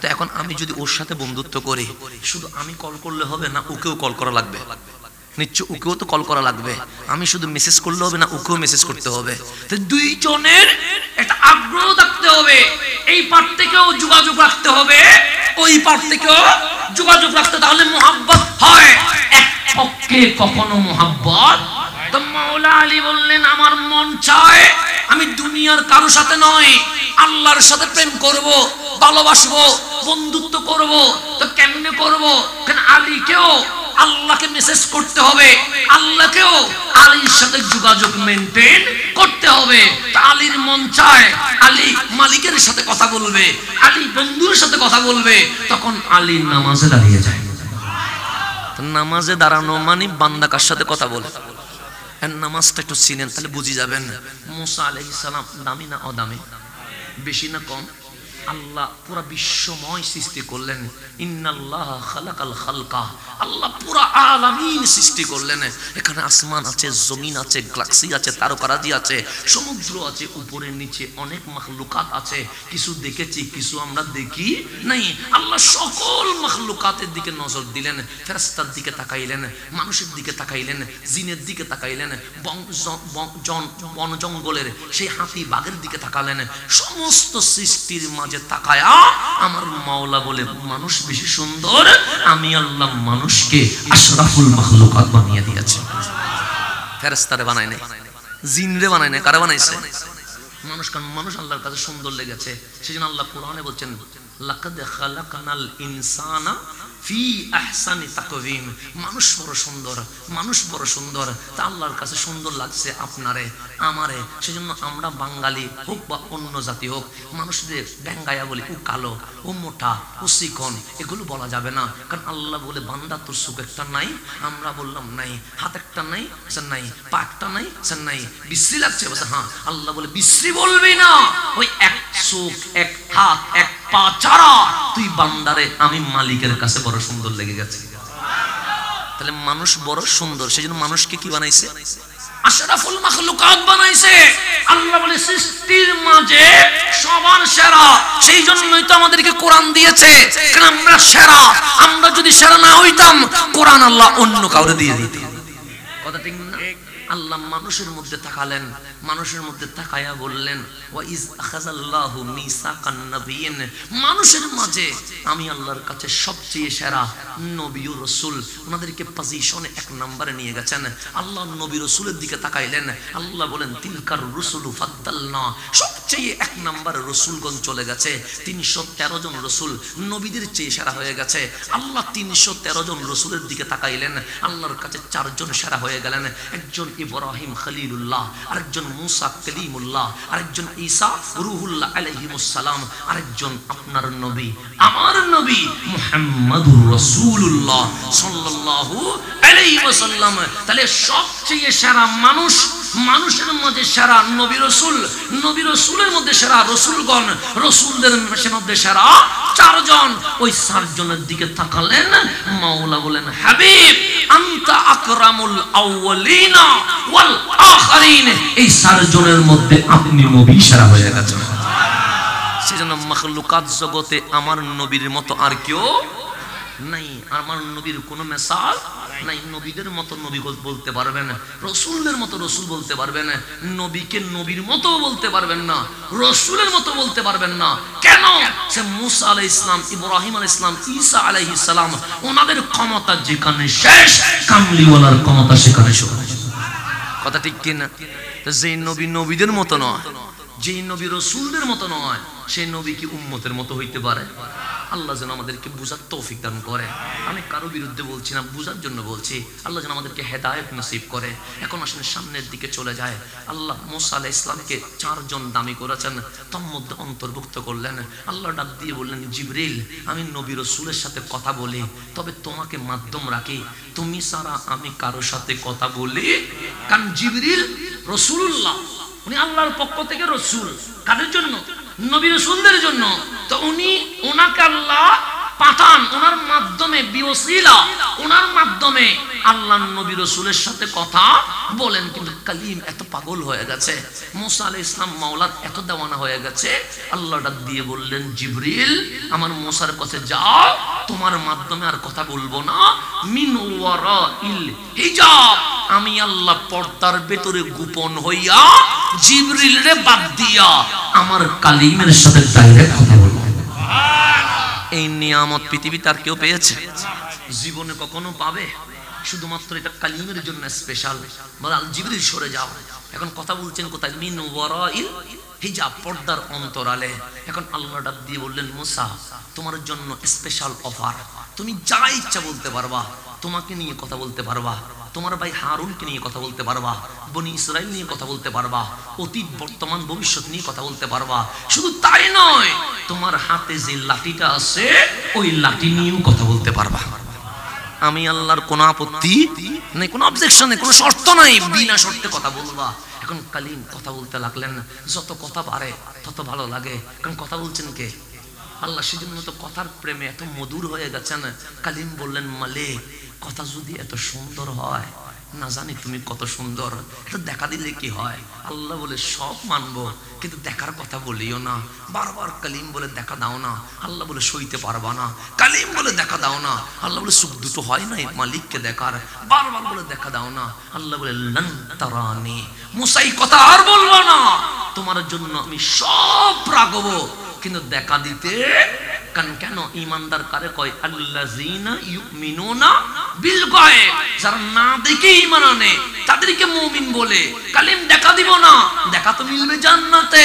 তো এখন আমি যদি ওর সাথে বন্ধুত্ব করি, শুধু আমি কল করলে হবে না, ওকেও কল করা লাগবে? নিশ্চয় ওকেও তো কল করা লাগবে। আমি শুধু মেসেজ করলে হবে না, ওকেও মেসেজ করতে হবে। তো দুইজনের একটা আগ্রহ থাকতে হবে, এই পার থেকেও যোগাযোগ রাখতে হবে, ওই পার থেকেও যোগাযোগ রাখতে, তাহলে মোহাব্বত হয়। এক পক্ষে কখনো মোহাব্বত। তো মাওলা আলী বললেন আমার মন চায় আমি দুনিয়ার কারো সাথে নয়, আল্লাহর সাথে প্রেম করব, ভালোবাসবো, বন্ধুত্ব করব। তো কেমনে করব? কেন আলীকেও আল্লাহকে মেসেজ করতে হবে, আল্লাহকেও আলীর সাথে যোগাযোগ মেইনটেইন করতে হবে। তো আলীর মন চায় আলী মালিকের সাথে কথা বলবে, আলী বন্ধুর সাথে কথা বলবে, তখন আলী নামাজে দাঁড়িয়ে যায়। তো নামাজে দাঁড়ানো মানে বান্দা কার সাথে কথা বলে? নামাজটা একটু চিনেন তাহলে বুঝে যাবেন। মুসা আলাইহিস সালাম দামি না অদামি? বেশি না কম? আল্লাহ পুরা বিশ্বময় সৃষ্টি করলেন। ইন্নাল্লাহা খালাকাল খালকা, আল্লাহ পুরা আলামিন সৃষ্টি করলেন। এখানে আসমান আছে, জমিন আছে, গ্যালাক্সি আছে, তারকারাজি আছে, সমুদ্র আছে, উপরে নিচে অনেক মাখলুকাত আছে। কিছু দেখেছি, কিছু আমরা দেখি নাই। আল্লাহ সকল মাখলুকাতের দিকে নজর দিলেন। ফেরেশতার দিকে তাকাইলেন, মানুষের দিকে তাকাইলেন, জিনের দিকে তাকাইলেন, বন জঙ্গলের সেই হাতি বাঘের দিকে তাকালেন। সমস্ত সৃষ্টির মাঝে তাকায়া আমার মাওলা বলে মানুষ বেশি সুন্দর, আমি আল্লাহ মানুষকে আশরাফুল মাখলুকাত বানিয়ে দিয়েছি। ফেরেশতারে বানায় নাই, জিনরে বানায় নাই, কারা বানাইছে? মানুষ। কারণ মানুষ আল্লাহর কাছে সুন্দর লেগেছে, সেজন্য আল্লাহ কোরআনে বলছেন লাকাদ খালাকানাল ইনসানা ফি আহসানি তাকওয়িম, মানুষ বড় সুন্দর, মানুষ বড় সুন্দর। তা আল্লাহর কাছে সুন্দর লাগছে আপনারে আমারে, সেজন্য আমরা বাঙালি হোক বা অন্য জাতি হোক, মানুষদের ব্যাঙ্গায়া বলি ও কালো, ও মোটা, ও চিকন, এগুলো বলা যাবে না। কারণ আল্লাহ বলে বান্দা তোর চোখ একটা নাই, আমরা বললাম নাই। হাত একটা নাই, সে নাই। পা একটা নাই, সে নাই। বিশ্রী লাগছে, বলছে হ্যাঁ। আল্লাহ বলে বিশ্রী বলবি না, ওই এক চোখ, এক হাত, এক পা ছাড়া তুই বান্দারে আমি মালিকের কাছে বড় সুন্দর লেগে গেছে। তাহলে মানুষ বড় সুন্দর, সেজন্য মানুষকে কি বানাইছে? আশরাফুল মাখলুকাত বানাইছে। আল্লাহ বলে সৃষ্টির মাঝে সবার সেরা। সেই জন্যই তো আমাদেরকে কোরআন দিয়েছে, কারণ আমরা সেরা। আমরা যদি সেরা না হইতাম কোরআন আল্লাহ অন্য কাউরে দিয়ে দিতেন। কথা ঠিক না? আল্লাহ মানুষের মধ্যে তাকালেন, মানুষের মধ্যে তাকায়া বললেন ওয়া ইজ আখাযাল্লাহু মিসাকান নাবিয়িন, মানুষের মাঝে আমি আল্লাহর কাছে সবচেয়ে সেরা নবী ও রাসূল, ওনাদেরকে পজিশনে এক নম্বরে নিয়ে গেছেন। আল্লাহ নবী রাসূলের দিকে তাকাইলেন, আল্লাহ বলেন তিলকার রুসুলু ফাদ্দালনা, সবচেয়ে এক নম্বরে রাসূলগণ চলে গেছে। 313 জন রাসূল নবীদের চেয়ে সেরা হয়ে গেছে। আল্লাহ 313 জন রাসূলের দিকে তাকাইলেন, আল্লাহর কাছে 4 জন সেরা হয়ে গেলেন। একজন ইব্রাহিম খলিলুল্লাহ, আরেকজন মুসা কালিমুল্লাহ, আরেকজন ঈসা রূহুল্লাহ আলাইহিমুস সালাম, আরেকজন আপনার নবী আমার নবী মুহাম্মাদুর রাসূলুল্লাহ সাল্লাল্লাহু আলাইহি ওয়াসাল্লাম। তাহলে সবচেয়ে সেরা মানুষ, মানুষের মধ্যে সেরা নবী রাসূল, নবী রাসূলের মধ্যে সেরা রাসূলগণ, রাসূলদের মধ্যে সেরা 4 জন। ওই 4 জনের দিকে তাকালেন, মাওলা বলেন হাবিব আনতা আকরামুল আউয়ালিনা ওয়াল আখিরিন, এই 4 জনের মধ্যে আপনি নবী সেরা হয়ে গেছেন। সেজন্য মাখলুকাত জগতে আমার নবীর মতো আর কেউ নাই, আমার নবীর কোনো মিসাল নাই। নবীদের মতো নবী বলতে পারবেন, রাসূলদের মতো রাসূল বলতে পারবেন, নবীকে নবীর মতো বলতে পারবেন না, রাসূলের মতো বলতে পারবেন না। কেন? সে মুসা আলাইহিস সালাম, ইব্রাহিম আলাইহিস সালাম, ঈসা আলাইহিস সালাম, ওনাদের ক্ষমতা যেখানে শেষ, কামলিওয়ালার ক্ষমতা সেখানে শুরু। কথা ঠিক কিনা? যে নবী নবীদের মতো নয়, যেই নবী রাসূলদের মতো নয়, সেই নবী কি উম্মতের মতো হইতে পারে? আল্লাহ যেন আমাদেরকে বুঝার তৌফিক দান করে। আমি কারো বিরুদ্ধে বলছি না, বুঝার জন্য বলছি। আল্লাহ যেন আমাদেরকে হেদায়েত নসিব করে। এখন আসলে সামনের দিকে চলে যায়। আল্লাহ মুসা আলাইহিস ইসলামকে 4 জন দামি করেছেন, তার মধ্যে অন্তর্ভুক্ত করলেন। আল্লাহ ডাক দিয়ে বললেন, জিবরিল, আমি নবী রাসূলের সাথে কথা বলি, তবে তোমাকে মাধ্যম রাখি, তুমি ছাড়া আমি কারো সাথে কথা বলি। কারণ জিবরিল রাসূলুল্লাহ, উনি আল্লাহর পক্ষ থেকে রাসূল। কাদের জন্য? নবী রাসূলদের জন্য। তো ওনাকে আল্লাহ পাঠান, ওনার মাধ্যমে বিওসিলা, ওনার মাধ্যমে আল্লাহ নবী রাসূলের সাথে কথা বলেন। কিন্তু কালিম এত পাগল হয়ে গেছে, মুসা আলাইহিস সালাম মাওলার এত দেওয়ানা হয়ে গেছে। আল্লাহ ডাক দিয়ে বললেন, জিবরিল, আমার মুসার কাছে যাও, তোমার মাধ্যমে আর কথা বলবো না। মিন ওয়ারাইল হিজাব, আমি আল্লাহ পর্দার ভেতরে গোপন হইয়া জিবরিল রে বাদ দিয়া আমার কালিমের সাথে ডাইরেক্ট কথা বলবো। এই নিয়ামত পৃথিবীতে আর কেউ পেয়েছে? জীবনে কখনো পাবে? শুধুমাত্র এটা কালিমের জন্য স্পেশাল। বলে জিবরিল সরে যাও, এখন কথা বলছেন কোথায়? মিন ওয়ারাইল হিজাব, পর্দার অন্তরালে। এখন আল্লাহ ডাক দিয়ে বললেন, মুসা, তোমার জন্য স্পেশাল অফার, তুমি যা ইচ্ছা বলতে পারবা, তোমাকে নিয়ে কথা বলতে পারবা, তোমার ভাই হারুনকে নিয়ে কথা বলতে পারবা, বনি ইসরাইল নিয়ে কথা বলতে পারবা, অতীত বর্তমান ভবিষ্যৎ নিয়ে কথা বলতে পারবা। শুধু তাই নয়, তোমার হাতে যে লাঠিটা আছে ওই লাঠি নিয়েও কথা বলতে পারবা। আমি আল্লাহর কোনো আপত্তি নেই, কোনো অবজেকশন নেই, কোনো শর্ত নাই, বিনা শর্তে কথা বলবা। এখন কালিম কথা বলতে লাগলেন। যত কথা পারে তত ভালো লাগে, কারণ কথা বলছেন কে? আল্লাহ। সেজন্য তো কথার প্রেমে এত মধুর হয়ে গেছেন। কালিম বললেন, মালিক, কথা যদি এত সুন্দর হয়, না জানি তুমি কত সুন্দর, এটা দেখা দিলে কি হয়? আল্লাহ বলে, সব মানবো, কিন্তু দেখার কথা বলিও না। বারবার কালিম বলে, দেখা দাও না। আল্লাহ বলে, সইতে পারবা না। কালিম বলে, দেখা দাও না। আল্লাহ বলে, সুখ দুটো হয় নাই মালিককে দেখার। বারবার বলে, দেখা দাও না। আল্লাহ বলে, লান তারানি, মুসা এই কথা আর বলবো না, তোমার জন্য আমি সব রাখবো, কিন্তু দেখা দিতে। কারণ কেন? ঈমানদার কারে কয়? আল্লাযীনা ইউমিনুনা বিল গায়ব, যারা না দেখে ঈমান আনে তাদেরকে মুমিন বলে। কালিম দেখা দিব না, দেখা তো মিলবে জান্নাতে।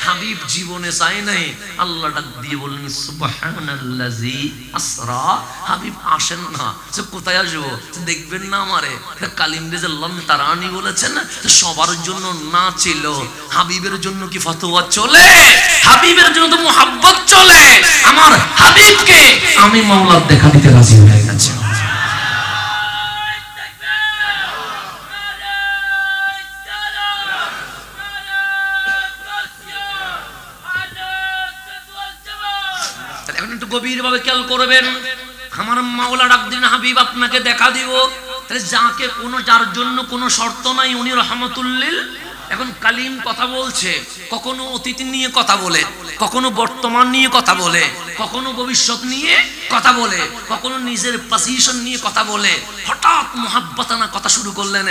হাবিব জীবনে চাই নাই। আল্লাহ ডাক দিয়ে বললেন, সুবহানাল্লাযী আসরা। হাবিব আসেন না, সে কোথায় আসবো? দেখবেন না আমারে? কালিম রে যে লান তারানি বলেছেন, সবার জন্য না ছিল, হাবিবের জন্য কি ফতোয়া চলে? হাবিবের জন্য তো মুহাব্বত চলে। আমার হাবিবকে আমি মাওলার দেখা দিতে রাজি হয়ে গেছি। এখন একটু গভীরভাবে খেয়াল করবেন। আমার মাওলা ডাক দিন, হাবিব আপনাকে দেখা দিব। তাহলে যাকে কোনো, যার জন্য কোনো শর্ত নাই, উনি রহমাতুল লিল। এখন কালিম কথা বলছে, কখনো অতীত নিয়ে কথা বলে, কখনো বর্তমান নিয়ে কথা বলে, কখনো ভবিষ্যৎ নিয়ে কথা বলে, কখনো নিজের পজিশন নিয়ে কথা বলে। হঠাৎ মুহাব্বতানা কথা শুরু করলেন,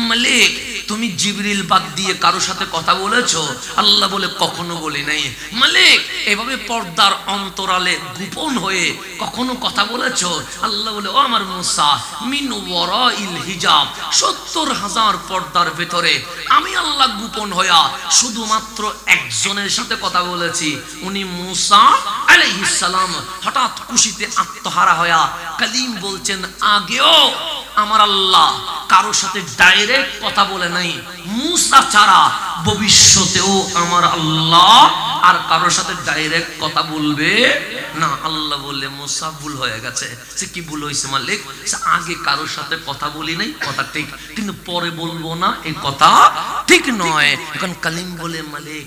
মালিক, তুমি জিবরিল বাদ দিয়ে কারো সাথে কথা বলেছো? আল্লাহ বলে, কখনো বলি নাই। মালিক, এভাবে পর্দার অন্তরালে গোপন হয়ে কখনো কথা বলেছো? আল্লাহ বলে, ও আমার মুসা, মিন ওয়ারাইল হিজাব, 70,000 পর্দার ভেতরে আমি আল্লাহ গোপন হইয়া শুধুমাত্র একজনের সাথে কথা বলেছি, উনি মুসা আলাইহিস সালাম। হঠাৎ খুশিতে আত্মহারা হইয়া কালিম বলছেন, আগেও আমার আল্লাহ কারোর সাথে ডাইরেক্ট কথা বলে নাই, মুসা ছাড়া ভবিষ্যতেও আমার আল্লাহ আর কারোর সাথে ডাইরেক্ট কথা বলবে না। আল্লাহ বললে, মুসা ভুল হয়ে গেছে। সে কি ভুল হয়েছে মালিক? সে আগে কারোর সাথে কথা বলি নাই, কথা ঠিক, কিন্তু পরে বলবো না, এই কথা ঠিক নয়। এখন কালিম বলে, মালিক,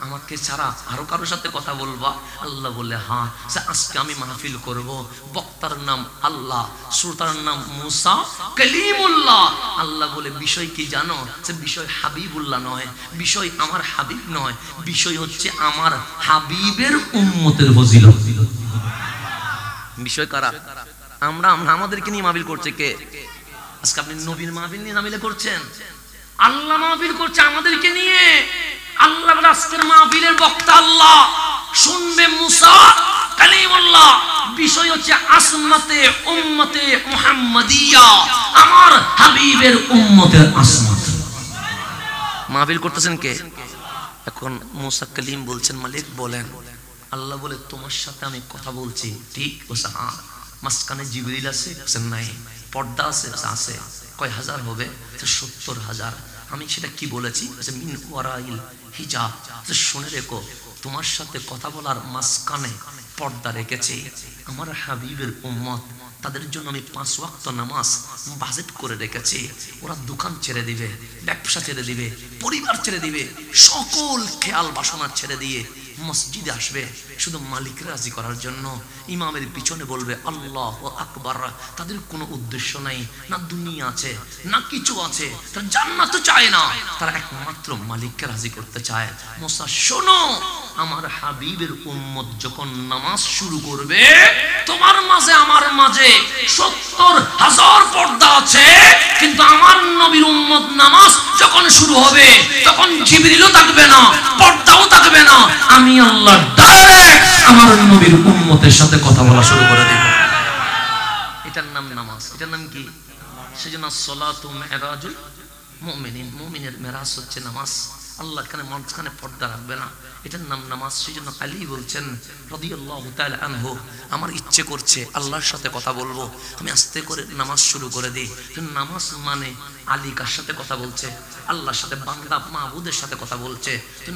আমাকে ছাড়া আরো কারোর সাথে কথা বলবা? আল্লাহ বলে, হ্যাঁ। আজকে আমি মাহফিল করব, বক্তার নাম আল্লাহ, শ্রোতার নাম মুসা কালিমুল্লাহ। আল্লাহ বলে, বিষয় কি জানো? সে বিষয় হাবিবুল্লাহ নয়, বিষয় আমার হাবিব নয়, বিষয় হচ্ছে আমার হাবিবের উম্মতের ফজিলত। বিষয় কারা? আমরা আমাদেরকে নিয়ে মাহফিল করছে কে? আজকে আপনি নবীর মাহফিল নিয়ে মাহফিল করছেন, আল্লাহ মাহফিল করছে আমাদেরকে নিয়ে। আল্লাহ আজকের মাহফিলের বক্তা আল্লাহ, শুনবে মুসা কালিমুল্লাহ। বিষয় হচ্ছে আসমাতে উম্মতে মুহাম্মাদিয়া, আমার হাবিবের উম্মতের আসমাত। মাহফিল করতেছেন কে? এখন মুসা কালিম বলছেন মালিক বলেন। আল্লাহ বলে তোমার সাথে আমি কথা বলছি, ঠিক? বলছে হ্যাঁ। মাঝখানে জিবরিল আছে? নাই। পর্দা আছে? আছে। কয় হাজার হবে? 70,000। আমি সেটা কি বলেছি? মিন ওয়ারাইল হিজাব। শুনে রেখো, তোমার সাথে কথা বলার মাঝখানে পর্দা রেখেছি। আমার হাবিবের উম্মত, তাদের জন্য আমি 5 ওয়াক্ত নামাজ বাজেট করে রেখেছি। ওরা দোকান ছেড়ে দিবে, ব্যবসা ছেড়ে দিবে, পরিবার ছেড়ে দিবে, সকল খেয়াল বাসনা ছেড়ে দিয়ে মসজিদে আসবে শুধু মালিক রাজি করার জন্য। ইমামের পিছনে বলবে আল্লাহু আকবার। তাদের কোনো উদ্দেশ্য নাই, না দুনিয়া আছে না কিছু আছে, তারা জান্নাত চায় না, তারা একমাত্র মালিককে রাজি করতে চায়। মুসা শোনো, আমার হাবিবের উম্মত যখন নামাজ শুরু করবে, তোমার মাঝে আমার মাঝে 70,000 পর্দা আছে, কিন্তু আমার নবীর উম্মত নামাজ যখন শুরু হবে তখন জিবরিলও থাকবে না, পর্দাও থাকবে না। আমি আল্লাহ ডাইরেক্ট আমার নবীর উম্মতের সাথে কথা বলা শুরু করে দেব। এটার নাম নামাজ। এটার নাম কি? সেজন্য সালাতু মিরাজুল মুমিনিন। মুমিনের মেরাজ হচ্ছে নামাজ। আল্লাহ এখানে মাঝখানে পর্দা রাখবে না, এটার নাম নামাজ। সেজন্য আলী বলছেন রাদিয়াল্লাহু তাআলা আনহু, আমার ইচ্ছে করছে আল্লাহর সাথে কথা বলবো, আমি আস্তে করে নামাজ শুরু করে দিই। নামাজ মানে আলী কার সাথে কথা বলছে? আল্লাহর সাথে। বান্দা মাবুদের সাথে কথা বলছে,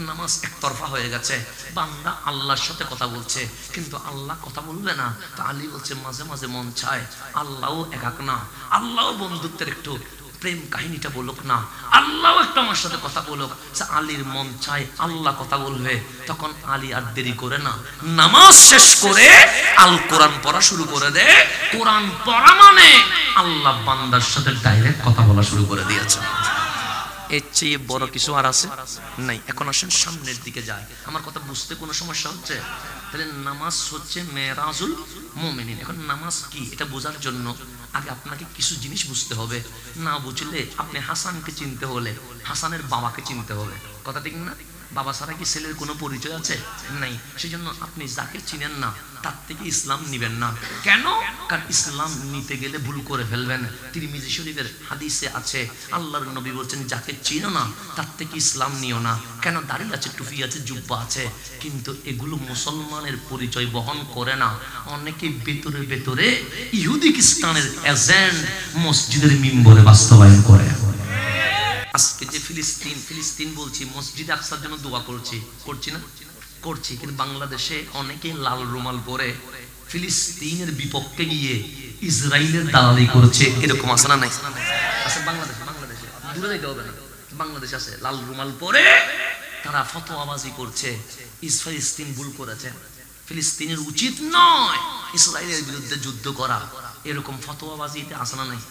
নামাজ একতরফা হয়ে গেছে। বান্দা আল্লাহর সাথে কথা বলছে, কিন্তু আল্লাহ কথা বলবে না। তো আলী বলছে মাঝে মাঝে মন চায় আল্লাহও একাক না, আল্লাহও বন্ধুত্বের একটু প্রেম কাহিনীটা বলুক না, আল্লাহ একটা আমার সাথে কথা বলুক। আলীর মন চায় আল্লাহ কথা বলবে, তখন আলী আর দেরি করে না, নামাজ শেষ করে আল কোরআন পড়া শুরু করে দে। কোরআন পড়া মানে আল্লাহ বান্দার সাথে ডাইরেক্ট কথা বলা শুরু করে দিয়েছে। এর চেয়ে বড় কিছু আর আছে নাই। এখন আসেন সামনের দিকে যায়। আমার কথা বুঝতে কোনো সমস্যা হচ্ছে? তাহলে নামাজ হচ্ছে মেরাজুল মুমিনিন। এখন নামাজ কি এটা বোঝার জন্য আগে আপনাকে কিছু জিনিস বুঝতে হবে। না বুঝলে আপনি হাসানকে চিনতে হলে হাসানের বাবাকে চিনতে হবে। কথা ঠিক না? বাবা ছাড়া কি ছেলের কোনো পরিচয় আছে? নাই। সেজন্য আপনি যাকে চিনেন না তার থেকে ইসলাম নিবেন না। কেন? কারণ ইসলাম নিতে গেলে ভুল করে ফেলবেন। তিরমিজি শরীফের হাদিসে আছে আল্লাহর নবী বলছেন যাকে চিনো না তার থেকে ইসলাম নিও না। কেন? দাড়ি আছে, টুপি আছে, জুব্বা আছে, কিন্তু এগুলো মুসলমানের পরিচয় বহন করে না। অনেকে ভেতরে ভেতরে ইহুদি খ্রিস্টানের এজেন্ট মসজিদের মিম্বরে বাস্তবায়ন করে। আজকে যে ফিলিস্তিন বলছি, মসজিদে আকসার জন্য দোয়া করছি না? করছি। কিন্তু বাংলাদেশে অনেকে লাল রুমাল পরে ফিলিস্তিনের বিপক্ষে গিয়ে ইসরায়েলের দালালি করছে। এরকম আছে না? নাই? আছে বাংলাদেশে। দূরে যাইতে হবে না, বাংলাদেশে আছে। লাল রুমাল পরে তারা ফতোয়াবাজি করছে ফিলিস্তিন ভুল করেছে, ফিলিস্তিনের উচিত নয় ইসরায়েলের বিরুদ্ধে যুদ্ধ করা। এরকম ফতোয়াবাজিতে আছে না? নাই?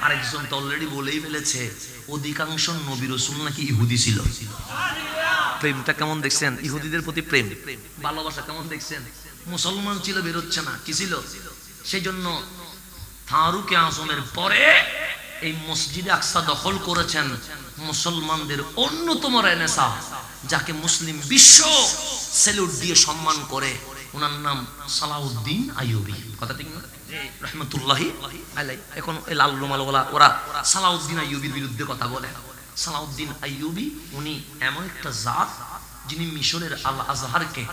আরেকজন তো অলরেডি বলেই ফেলেছে অধিকাংশ নবী রাসূল নাকি ইহুদি ছিল। প্রেমটা কেমন দেখছেন? ইহুদিদের প্রতি প্রেম ভালোবাসা কেমন দেখছেন? মুসলমান ছিল, বেরোচ্ছে না। কি ছিল? সেই জন্য ফারুক আজমের পরে এই মসজিদে আকসা দখল করেছেন মুসলমানদের অন্যতম রেনেসা, যাকে মুসলিম বিশ্ব স্যালুট দিয়ে সম্মান করে। ওনার নাম সালাউদ্দিন আইয়ুবী। কথা ঠিক না? রহমতুল্লাহি আলাইহি। এখন এই লাল রুমালওয়ালা ওরা সালাউদ্দিন আইয়ুবীর বিরুদ্ধে কথা বলে। সালাউদ্দিন আইয়ুবী উনি এমন একটা জাত যিনি মিশরের আল আজহারকে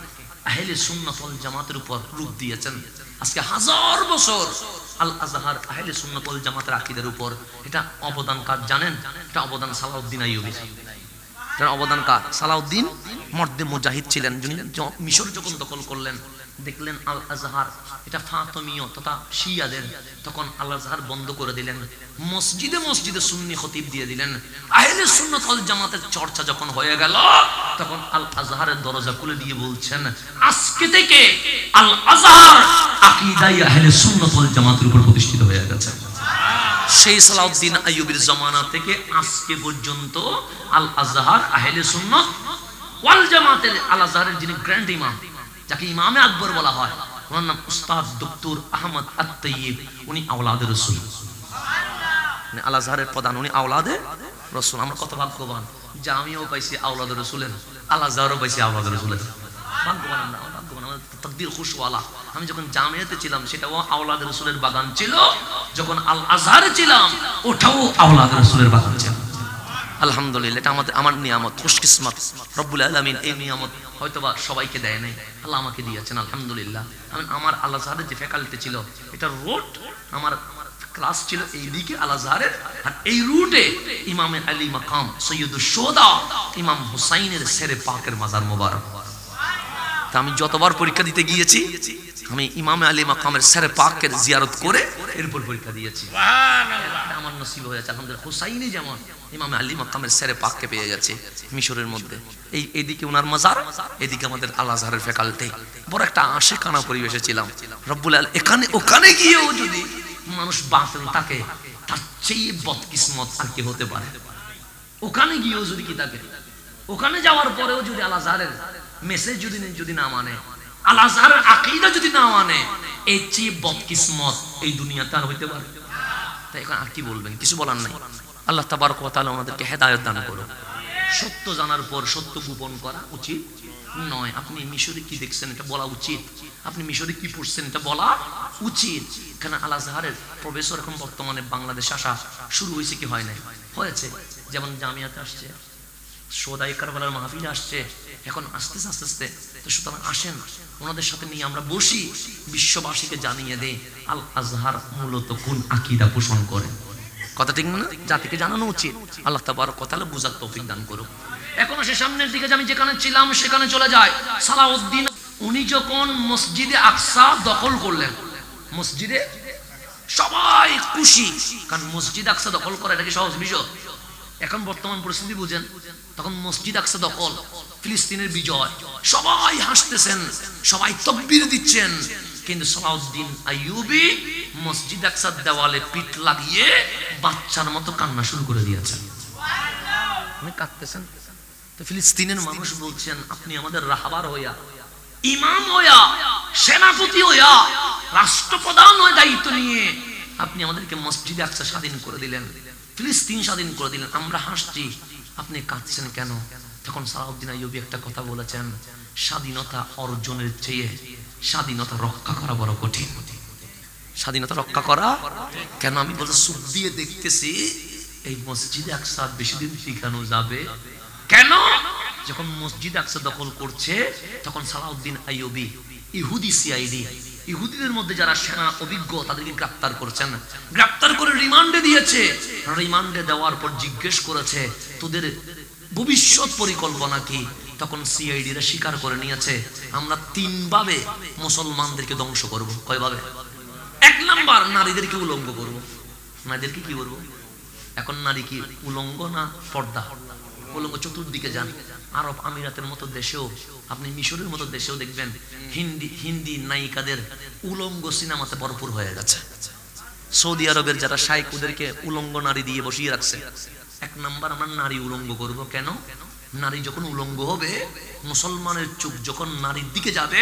আহলে সুন্নাত ওয়াল জামাতের উপর রূপ দিয়েছেন। আজকে 1000 বছর আল আজহার আহলে সুন্নাত ওয়াল জামাতের আকীদার উপর। এটা অবদান কার জানেন? এটা অবদান সালাউদ্দিন আইয়ুবী। এটার অবদান কার? সালাউদ্দিন মর্দে মুজাহিদ ছিলেন, যিনি মিশর যখন দখল করলেন দেখলেন আল আজহার এটা ফাতিমীয় তথা শিয়াদের, তখন আল আজহার বন্ধ করে দিলেন। মসজিদে মসজিদে সুন্নি খতিব দিয়ে দিলেন। আহলে সুন্নাত ওয়াল জামাতের চর্চা যখন হয়ে গেল তখন আল আজহারের দরজা খুলে দিয়ে বলছেন আজকে থেকে আল আজহার আকীদায়ে আহলে সুন্নাত ওয়াল জামাতের উপর প্রতিষ্ঠিত হয়ে গেছে। সেই সালাউদ্দিন আইয়ুবীর জামানা থেকে আজকে পর্যন্ত আল আজহার আহলে সুন্নাত ওয়াল জামাতের আল আজহারের যিনি গ্র্যান্ড ইমাম, যাকে ইমামে আকবর বলা হয়, ওনার নাম উস্তাদ ডক্টর আহমদ আত-তাইয়িব। উনি আওলাদে রাসূল, মানে আল আজহারের প্রধান, উনি আওলাদে রাসূল। আমরা কত ভাগ্যবান যে আমিও পাইছি আওলাদে রাসূলের, আল আজহারও পাইছি আওলাদে রাসূলের। ভাগ্যবান আমরা, ভাগ্যবান। আমাদের তাকদীর খুশওয়ালা। আমি যখন জামিয়াতে ছিলাম সেটাও আওলাদে রাসূলের বাগান ছিল, যখন আল আজহারে ছিলাম ওটাও আওলাদে রাসূলের বাগান ছিল। আলহামদুলিল্লাহ, এটা আমার নিয়ামত, খুশকিসমত। রব্বুল আলামিন এই নিয়ামত হয়তোবা সবাইকে দেয় নাই, আল্লাহ আমাকে দিয়েছেন আলহামদুলিল্লাহ। আমার আল আজহারের যে ফ্যাকাল্টি ছিল, এটা রোড, আমার ক্লাস ছিল এইদিকে আল আজহারের, আর এই রুটে ইমামে আলী মাকাম সৈয়দুশ শুহাদা ইমাম হুসাইনের সেরে পাকের মাজার মোবারক। তা আমি যতবার পরীক্ষা দিতে গিয়েছি, আমি ইমামে আলী মাকামের সেরে পাকের জিয়ারত করে এরপর পরীক্ষা দিয়েছি। আমার নসিব হয়েছে আলহামদুলিল্লাহ। হুসাইনি যেমন ইমামে আলী মাকামের সেরে পাককে পেয়ে গেছে মিশরের মধ্যে। এইদিকে ওনার মাজার, এদিকে আমাদের আল আজহারের ফ্যাকাল্টি। বড় একটা আশিকানা পরিবেশে ছিলাম। রব্বুল আলামিন এখানে ওখানে গিয়েও যদি মানুষ বাঁচেন থাকে, তার চেয়ে বদকিসমত আর কি হতে পারে? ওখানে গিয়েও যদি কি থাকে, ওখানে যাওয়ার পরেও যদি আল আজহারের মেসেজ যদি না মানে, আল আজহারের আকীদা যদি না মানে, এর চেয়ে বদকিসমত এই দুনিয়াতে আর হইতে পারে? তাই এখন আর কি বলবেন? কিছু বলার নাই। আল্লাহ তাবারক ওয়া তাআলা আমাদেরকে হেদায়েত দান করুন। সত্য জানার পর সত্য গোপন করা উচিত নয়। আপনি মিশরে কি দেখছেন এটা বলা উচিত, আপনি মিশরে কি পড়ছেন এটা বলা উচিত। এখানে আল আজহারের প্রফেসর এখন বর্তমানে বাংলাদেশে আসা শুরু হয়েছে কি হয় নাই? হয়েছে। যেমন জামিয়াতে আসছে, শোদাই কারবালার মাহফিলে আসছে, এখন আস্তে আস্তে। তো সুতরাং আসেন, ওনাদের সাথে নিয়ে আমরা বসি, বিশ্ববাসীকে জানিয়ে দেই আল আজহার মূলত কোন আকীদা পোষণ করে। কথা ঠিক না? জাতিকে জানানো উচিত। আল্লাহ তাবারক ওয়া তাআলা বুঝার তৌফিক দান করুক। এখন সে সামনের দিকে আমি যেখানে ছিলাম সেখানে চলে যায়। সালাউদ্দিন উনি যখন মসজিদে আকসা দখল করলেন, মসজিদে সবাই খুশি, কারণ মসজিদ আকসা দখল করা এটা কি সহজ বিষয়? এখন বর্তমান পরিস্থিতি বুঝেন, তখন মসজিদ আকসা দখল, ফিলিস্তিনের বিজয়, সবাই হাসতেছেন, সবাই তাকবীর দিচ্ছেন। কিন্তু সালাউদ্দিন আইয়ুবী মসজিদ আকসার দেওয়ালে পিঠ লাগিয়ে বাচ্চার মতো কান্না শুরু করে দিয়েছেন। উনি কাঁদতেছেন। তো ফিলিস্তিনের মানুষ বলছেন, আপনি আমাদের রাহবার হইয়া, ইমাম হইয়া, সেনাপতি হইয়া, রাষ্ট্রপ্রধান হয়ে দায়িত্ব নিয়ে আপনি আমাদেরকে মসজিদে আকসা স্বাধীন করে দিলেন, ফিলিস্তিন স্বাধীন করে দিলেন, আমরা হাসছি, আপনি কাঁদছেন কেন? তখন সালাউদ্দিন আইয়ুবী একটা কথা বলেছেন, স্বাধীনতা অর্জনের চেয়ে স্বাধীনতা রক্ষা করা বড় কঠিন। স্বাধীনতা রক্ষা করা কেন? আমি বলতে সুখ দিয়ে দেখতেছি এই মসজিদে আকসা বেশি দিন টিকানো যাবে কেন? যখন মসজিদ আকসা দখল করছে, তখন সালাউদ্দিন আইয়ুবী ইহুদি সিআইডি, ইহুদিদের মধ্যে যারা সেনা অভিজ্ঞ তাদেরকে গ্রেফতার করেছেন, গ্রেফতার করে রিমান্ডে দিয়েছে। রিমান্ডে দেওয়ার পর জিজ্ঞেস করেছে, তোদের ভবিষ্যৎ পরিকল্পনা কি? তখন সিআইডিরা স্বীকার করে নিয়েছে, আমরা 3 ভাবে মুসলমানদেরকে ধ্বংস করব। কয়ভাবে? 1 নাম্বার, নারীদেরকে উলঙ্গ করব। নারীদেরকে কি করব? এখন নারী কি উলঙ্গ না পর্দা? উলঙ্গ। চতুর্দিকে যান, আরব আমিরাতের মতো দেশেও, আপনি মিশরের মতো দেশেও দেখবেন হিন্দি নায়িকাদের উলঙ্গ সিনেমাতে ভরপুর হয়ে গেছে। সৌদি আরবের যারা শাইখ ওদেরকে উলঙ্গ নারী দিয়ে বসিয়ে রাখছে। 1 নাম্বার, আমরা নারী উলঙ্গ করব। কেন? নারী যখন উলঙ্গ হবে, মুসলমানের চোখ যখন নারীর দিকে যাবে,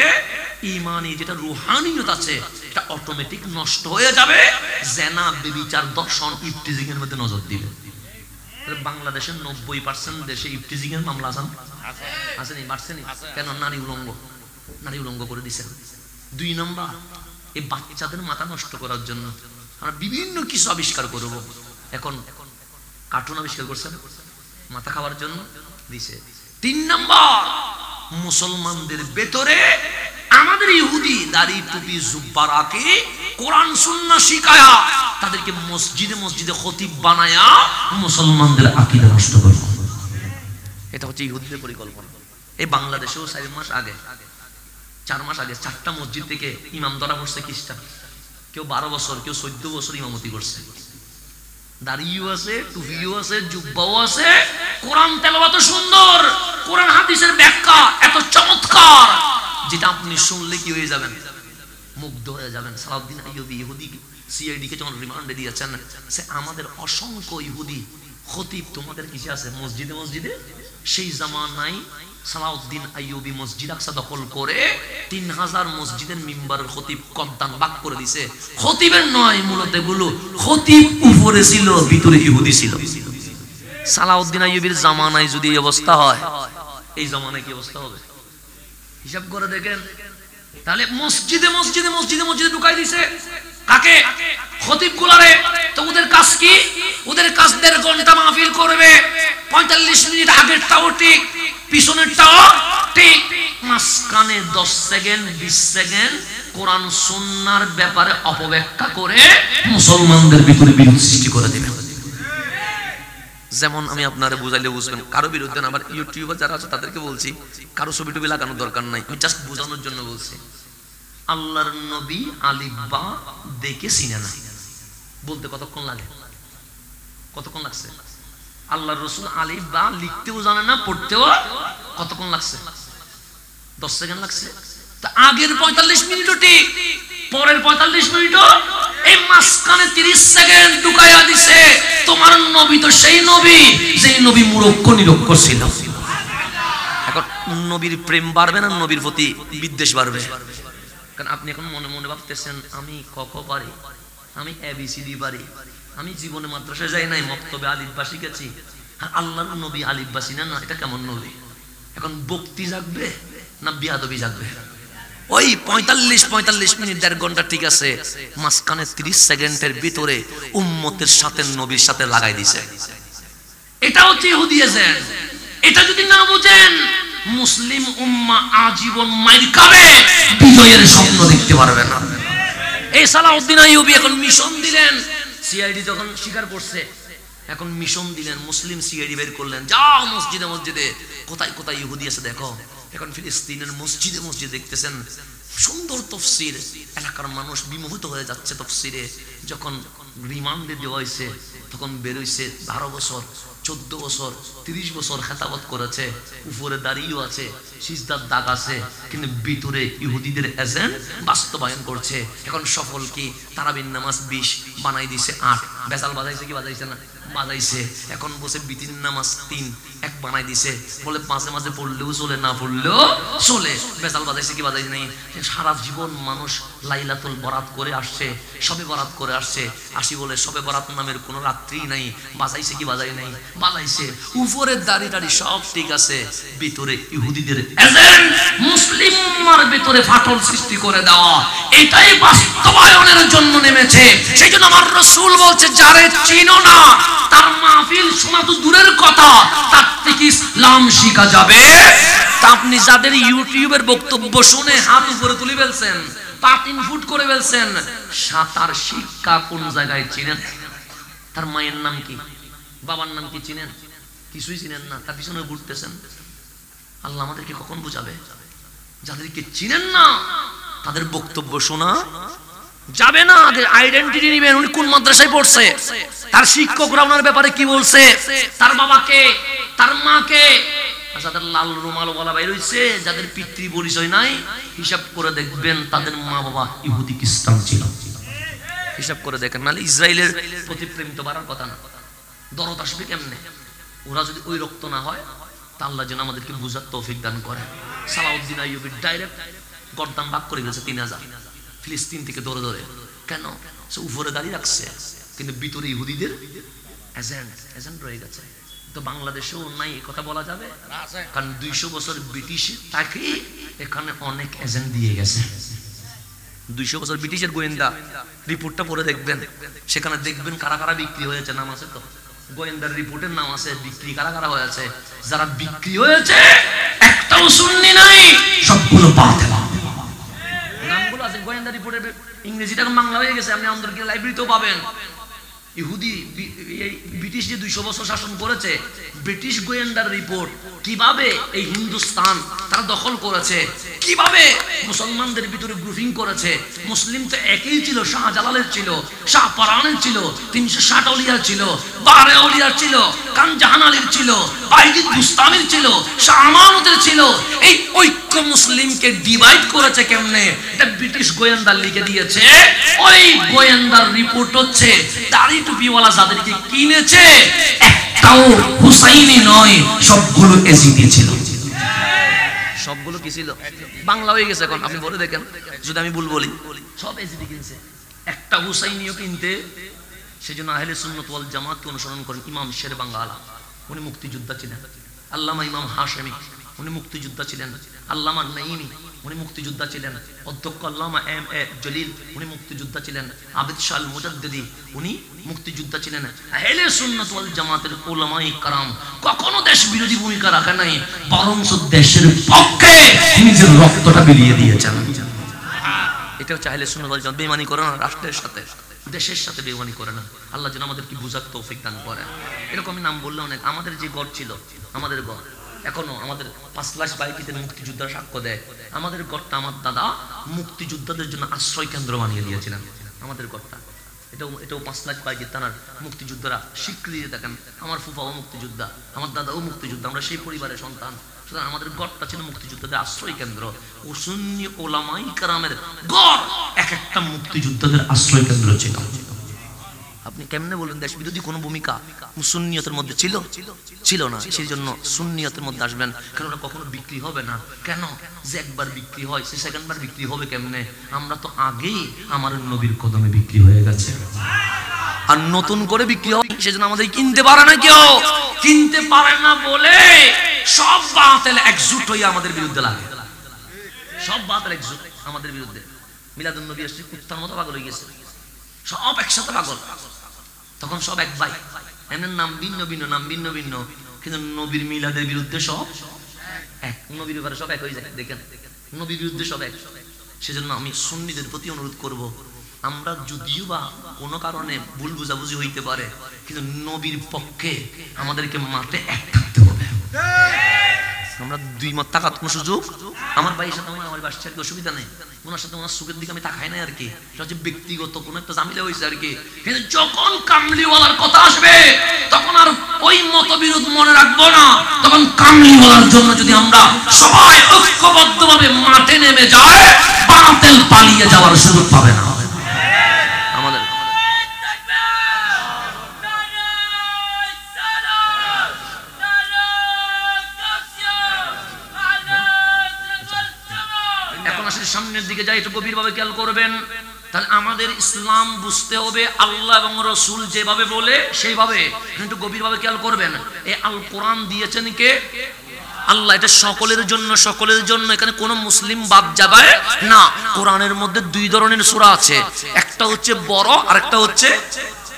ঈমানি যেটা রুহানিয়ত আছে এটা অটোমেটিক নষ্ট হয়ে যাবে। জেনা, ব্যভিচার, দর্শন, ইফটিজিং এর মধ্যে নজর দিবে। বাংলাদেশের 90% দেশে ইফটিজিং এর মামলা আসেনি, বাড়ছেনি। কেন? নারী উলঙ্গ করে দিচ্ছেন। 2 নম্বর, এই বাচ্চাদের মাথা নষ্ট করার জন্য আমরা বিভিন্ন কিছু আবিষ্কার করব। এখন কার্টুন আবিষ্কার করছেন মাথা খাওয়ার জন্য দিছে। 3 নম্বর, মুসলমানদের ভেতরে আমাদের ইহুদি দাড়ি টুপি জুব্বা রাখে, কোরআন সুন্নাহ শিখায়া তাদেরকে মসজিদে খতিব বানায়া মুসলমানদের আকীদা নষ্ট করব। এটা হচ্ছে ইহুদিদের পরিকল্পনা। এই বাংলাদেশেও 4 মাস আগে 4টা মসজিদ থেকে ইমাম ধরা পড়ছে খ্রিস্টান। কেউ 12 বছর, কেউ 14 বছর ইমামতি করছে। দাড়িও আছে, টুপিও আছে, জুব্বাও আছে, কোরআন তেলাওয়াত সুন্দর, কোরআন হাদিসের ব্যাখ্যা এত চমৎকার, যেটা আপনি শুনলে কি হয়ে যাবেন? মুগ্ধ হয়ে যাবেন। সালাউদ্দিন আইয়ুবী ইহুদি সিআইডি কে যখন রিমান্ডে দিয়েছেন, সে আমাদের অসংখ্য ইহুদি খতিব তোমাদের কিসে আছে? মসজিদে। সেই জামানায় সালাউদ্দিন আইয়ুবী মসজিদ আকসা দখল করে 3000 মসজিদের মিম্বারের খতিব কদ্দান বাক করে দিছে। খতিবের নয়, মূলত এগুলো খতিব উপরে ছিল, ভিতরে ইহুদি ছিল। সালাউদ্দিন আইয়ুবীর জামানায় যদি এই অবস্থা হয়, এই জামানায় কি অবস্থা হবে? হিসাব করে দেখেন। তাহলে মসজিদে ঢুকাই দিছে কাকে? খতিব গুলারে। তো ওদের কাজ কি? ওদের কাজ 1.5 ঘন্টা মাহফিল করবে, 45 মিনিট আগেরটাও ঠিক, পিছনেরটাও ঠিক, মাঝখানে 10 সেকেন্ড 20 সেকেন্ড কোরআন সুন্নাহর ব্যাপারে অপব্যাখ্যা করে মুসলমানদের ভিতরে বিরোধ সৃষ্টি করে দিবেন। যেমন আমি আপনারা বুঝাইলে বুঝবেন, কারো বিরুদ্ধে না, আবার ইউটিউবার যারা আছে তাদেরকে বলছি কারো ছবি টবি লাগানোর দরকার নাই, আমি জাস্ট বোঝানোর জন্য বলছি। আল্লাহর নবী আলিফ বা দেখে চিনে না বলতে কতক্ষণ লাগে? কতক্ষণ লাগছে? আল্লাহর রাসূল আলিফ বা লিখতেও জানে না, পড়তেও কতক্ষণ লাগছে? 10 সেকেন্ড লাগছে। তা আগের 45 মিনিটও ঠিক, পরের 45 মিনিটও, এই মাঝখানে 30 সেকেন্ড ঢুকাইয়া দিছে। তোমার নবী তো সেই নবী যেই নবী মূর্খ নিরক্ষর ছিল। এখন নবীর প্রেম বাড়বে না নবীর প্রতি বিদ্বেষ বাড়বে? কারণ আপনি এখন মনে মনে ভাবতেছেন আমি ক খ পারি, আমি ABCD পারি, আমি জীবনে মাদ্রাসায় যাই নাই, মক্তবে আলিফ বা শিখেছি, আর আল্লাহর নবী আলিফ বা চিনেন না, এটা কেমন নবী? এখন ভক্তি জাগবে না বিয়াদবি জাগবে? ওই 45 মিনিট 1.5 ঘন্টা ঠিক আছে, মাঝখানে 30 সেকেন্ডের ভিতরে উম্মতের সাথে নবীর সাথে লাগাই দিছে। এটা হচ্ছে ইহুদিয়াজম। এটা যদি না বুঝেন মুসলিম উম্মাহ আজীবন মাইর খাবে, বিজয়ের স্বপ্ন দেখতে পারবে না। এই সালাউদ্দিন আইয়ুবী এখন মিশন দিলেন, সিআইডি যখন স্বীকার করছে, এখন মিশন দিলেন, মুসলিম সিআইডি বের করলেন, যাও মসজিদে মসজিদে কোথায় কোথায় ইহুদি আছে দেখো। এখন ফিলিস্তিনের মসজিদে মসজিদে দেখতেছেন সুন্দর তাফসীর, এলাকার মানুষ বিমোহিত হয়ে যাচ্ছে তাফসীরে। যখন রিমান্ডে দেওয়া হয়েছে তখন বের হইছে 12 বছর 14 বছর 30 বছর খেতাবত করেছে, উপরে দাঁড়িয়েও আছে, সিজদার দাগ আছে, কিন্তু ভিতরে ইহুদিদের এজেন্ট বাস্তবায়ন করছে। এখন সফল কি তারাবির নামাজ 20 বানাই দিছে 8, বেজাল বাজাইছে কি বাজাইছে না? বাজাইছে। এখন বসে বিতির নামাজ 3 1 বানাই দিছে, বলে মাঝে মাঝে পড়লেও চলে না পড়লেও চলে, বেজাল বাজাইছে কি বাজাইছে নাই? সারা জীবন মানুষ লাইলাতুল বরাত করে আসছে, সবে বরাত করে আসছে, আসি বলে সবে বরাত নামের কোনো রাত্রি নাই, বাজাইছে কি বাজাই নাই? বাজাইছে। উপরের দাড়ি টাড়ি সব ঠিক আছে, ভিতরে ইহুদিদের এজেন্ট মুসলিম উম্মার ভিতরে ফাটল সৃষ্টি করে দেওয়া, এটাই বাস্তবায়নের জন্য নেমেছে। সেই জন্য আমার রাসূল বলছে যারে চিনো না তার মাহফিল শোনা তো দূরের কথা, তার থেকে ইসলাম শিখা যাবে। তা আপনি যাদের ইউটিউবের বক্তব্য শুনে হাত উপরে তুলে ফেলছেন, পা 3 ফুট করে ফেলছেন, তার শিক্ষা কোন জায়গায় চিনেন? তার মায়ের নাম কি, বাবার নাম কি চিনেন? কিছুই চিনেন না, তার পিছনে ঘুরতেছেন। আল্লাহ আমাদেরকে কখন বুঝাবে? যাদেরকে চিনেন না তাদের বক্তব্য শোনা যাবে না। আগে আইডেন্টিটি নেবেন, উনি কোন মাদ্রাসায় পড়ছে, তার শিক্ষকরা ওনার ব্যাপারে কি বলছে, তার বাবাকে, তার মাকে। যাদের লাল রুমাল ওয়ালা বাইর হইছে, যাদের পিতৃ পরিচয় নাই, হিসাব করে দেখবেন তাদের মা বাবা ইহুদি খ্রিস্টান ছিল। হিসাব করে দেখেন, নাহলে ইসরায়েলের প্রতি প্রেম তো বাড়ার কথা না। দরদ আসবে কেমনে? ওরা যদি ওই রক্ত না হয়, তা আল্লাহ যেন আমাদেরকে বুঝার তৌফিক দান করে। সালাউদ্দিন আইয়ুবী ডাইরেক্ট গর্দান ভাগ করে গেছে 3000 ফিলিস্তিন থেকে ধরে ধরে। কেন? সে উপরে দাঁড়িয়ে রাখছে, কিন্তু ভিতরে ইহুদিদের এজেন্ট রয়ে গেছে। তো বাংলাদেশেও নাই এই কথা বলা যাবে, কারণ 200 বছর ব্রিটিশ তাকে এখানে অনেক এজেন্ট দিয়ে গেছে। 200 বছর ব্রিটিশের গোয়েন্দা রিপোর্টটা পড়ে দেখবেন, সেখানে দেখবেন কারা কারা বিক্রি হয়েছে, নাম আছে তো, গোয়েন্দার রিপোর্টের নাম আছে, বিক্রি কারা কারা হয়েছে। যারা বিক্রি হয়েছে একটাও সুন্নি নাই, সবগুলো বাতিল। নামগুলো আছে গোয়েন্দা রিপোর্টের, ইংরেজিটা বাংলা হয়ে গেছে, আপনি আমাদের লাইব্রেরিতেও পাবেন। ইহুদি ব্রিটিশ যে 200 বছর শাসন করেছে, ব্রিটিশ গোয়েন্দার রিপোর্ট কিভাবে এই হিন্দুস্তান তারা দখল করেছে, কিভাবে মুসলমানদের ভিতরে গ্রুপিং করেছে। মুসলিম তো একই ছিল, শাহজালালের ছিল, শাহপরানের ছিল, 360 আউলিয়ার ছিল, 12 আউলিয়ার ছিল, কানজাহান আলীর ছিল, বাইজিদ বুস্তামির ছিল, শাহ আমানতের ছিল। এই ঐক্য মুসলিমকে ডিভাইড করেছে কেমনে, এটা ব্রিটিশ গোয়েন্দা লিখে দিয়েছে। ওই গোয়েন্দার রিপোর্ট হচ্ছে দাড়ি টুপিওয়ালা যাদেরকে কিনেছে একটাও হুসাইনি নয়, সবগুলো এজিদি ছিল। সবগুলো কি ছিল? বাংলা হয়ে গেছে এখন, আপনি বলে দেখেন যদি আমি ভুল বলি, সব এজিদি কিনছে, একটা হুসাইনিও কিনতে। সেজন্য আহলে সুন্নাত ওয়াল জামাতকে অনুসরণ করেন ইমাম শের বাংলা, উনি মুক্তিযোদ্ধা ছিলেন। আল্লামা ইমাম হাশেমি উনি মুক্তিযোদ্ধা ছিলেন। আল্লামা নাঈমি উনি মুক্তিযোদ্ধা ছিলেন। অধ্যক্ষ আল্লামা এম এ জলিল উনি মুক্তিযোদ্ধা ছিলেন। আবিদ শাহ আল মুজাদ্দিদি উনি মুক্তিযোদ্ধা ছিলেন। আহলে সুন্নাত ওয়াল জামাতের উলামায়ে কেরাম কখনো দেশ বিরোধী ভূমিকা রাখে নাই, বরং দেশের পক্ষে নিজের রক্তটা বিলিয়ে দিয়েছেন। এটা হচ্ছে আহলে সুন্নাত ওয়াল জামাত। বেঈমানি করে না, রাষ্ট্রের সাথে দেশের সাথে বেঈমানি করে না। আল্লাহ যেন আমাদেরকে বুঝার তৌফিক দান করেন। এরকম নাম বললে অনেক। আমাদের যে গড় ছিল, আমাদের গড় এখনো আমাদের 5 লাখ বাইকিতে মুক্তিযোদ্ধারা সাক্ষ্য দেয়, আমাদের গড়টা আমার দাদা মুক্তিযোদ্ধাদের জন্য আশ্রয় কেন্দ্র বানিয়ে দিয়েছিলেন। আমাদের গড়টা এটাও 5 লাখ বাইকি থানার মুক্তিযোদ্ধারা স্বীকৃতি দেখেন। আমার ফুফাও মুক্তিযোদ্ধা, আমার দাদাও মুক্তিযোদ্ধা, আমরা সেই পরিবারের সন্তান। সুতরাং আমাদের গড়টা ছিল মুক্তিযোদ্ধাদের আশ্রয় কেন্দ্র। ও সুন্নি ওলামায়ে কেরামের গড় এক একটা মুক্তিযোদ্ধাদের আশ্রয় কেন্দ্র ছিল। আপনি কেমনে বলবেন দেশ বিরোধী কোনো ভূমিকা সুন্নিয়তের মধ্যে ছিল? ছিল না। সেই জন্য সুন্নিয়তের মধ্যে আসবেন, কেন ওটা কখনো বিক্রি হবে না। কেন যে একবার বিক্রি হয় সে সেকেন্ডবার বিক্রি হবে কেমনে? আমরা তো আগেই আমার নবীর কদমে বিক্রি হয়ে গেছে, আর নতুন করে বিক্রি হয় সেজন্য আমাদের কিনতে পারে না। কেউ কিনতে পারে না বলে সব বাতিল একজুট হয়ে আমাদের বিরুদ্ধে লাগে। সব বাতিল একজুট আমাদের বিরুদ্ধে। মিলাদুন নবী আসছে কুত্তার মতো পাগল হয়ে গেছে, সব একসাথে পাগল। তখন সব এক ভাই, এমন নাম ভিন্ন ভিন্ন, নাম ভিন্ন ভিন্ন, কিন্তু নবীর মিলাদের বিরুদ্ধে সব এক। নবীর ব্যাপারে সব এক হয়ে যায়। দেখেন নবীর বিরুদ্ধে সব এক। সেজন্য আমি সুন্নিদের প্রতি অনুরোধ করব, আমরা যদিও বা কোনো কারণে ভুল বুঝাবুঝি হইতে পারে, কিন্তু নবীর পক্ষে আমাদেরকে মাঠে এক থাকতে হবে। আমরা দুই মত তাকাত কোনো সুযোগ। আমার ভাইয়ের সাথে আমার বাসছে আর কি, অসুবিধা নেই। ওনার সাথে ওনার সুখের দিকে আমি তাকাই না আর কি। এটা হচ্ছে ব্যক্তিগত কোনো একটা ঝামেলা হয়েছে আর কি। কিন্তু যখন কামলিওয়ালার কথা আসবে তখন আর ওই মতবিরোধ মনে রাখবো না। তখন কামলিওয়ালার জন্য যদি আমরা সবাই ঐক্যবদ্ধভাবে মাঠে নেমে যায়, বাতিল পালিয়ে যাওয়ার সুযোগ পাবে না আমাদের। সামনের দিকে যাই, একটু গভীরভাবে খেয়াল করবেন। তাহলে আমাদের ইসলাম বুঝতে হবে আল্লাহ এবং রাসূল যেভাবে বলে সেইভাবে। একটু গভীরভাবে খেয়াল করবেন। এই আল কোরআন দিয়েছেন কে? আল্লাহ। এটা সকলের জন্য, সকলের জন্য। এখানে কোন মুসলিম বাদ যাবে না। কোরআনের মধ্যে 2 ধরনের সূরা আছে, একটা হচ্ছে বড় আর একটা হচ্ছে,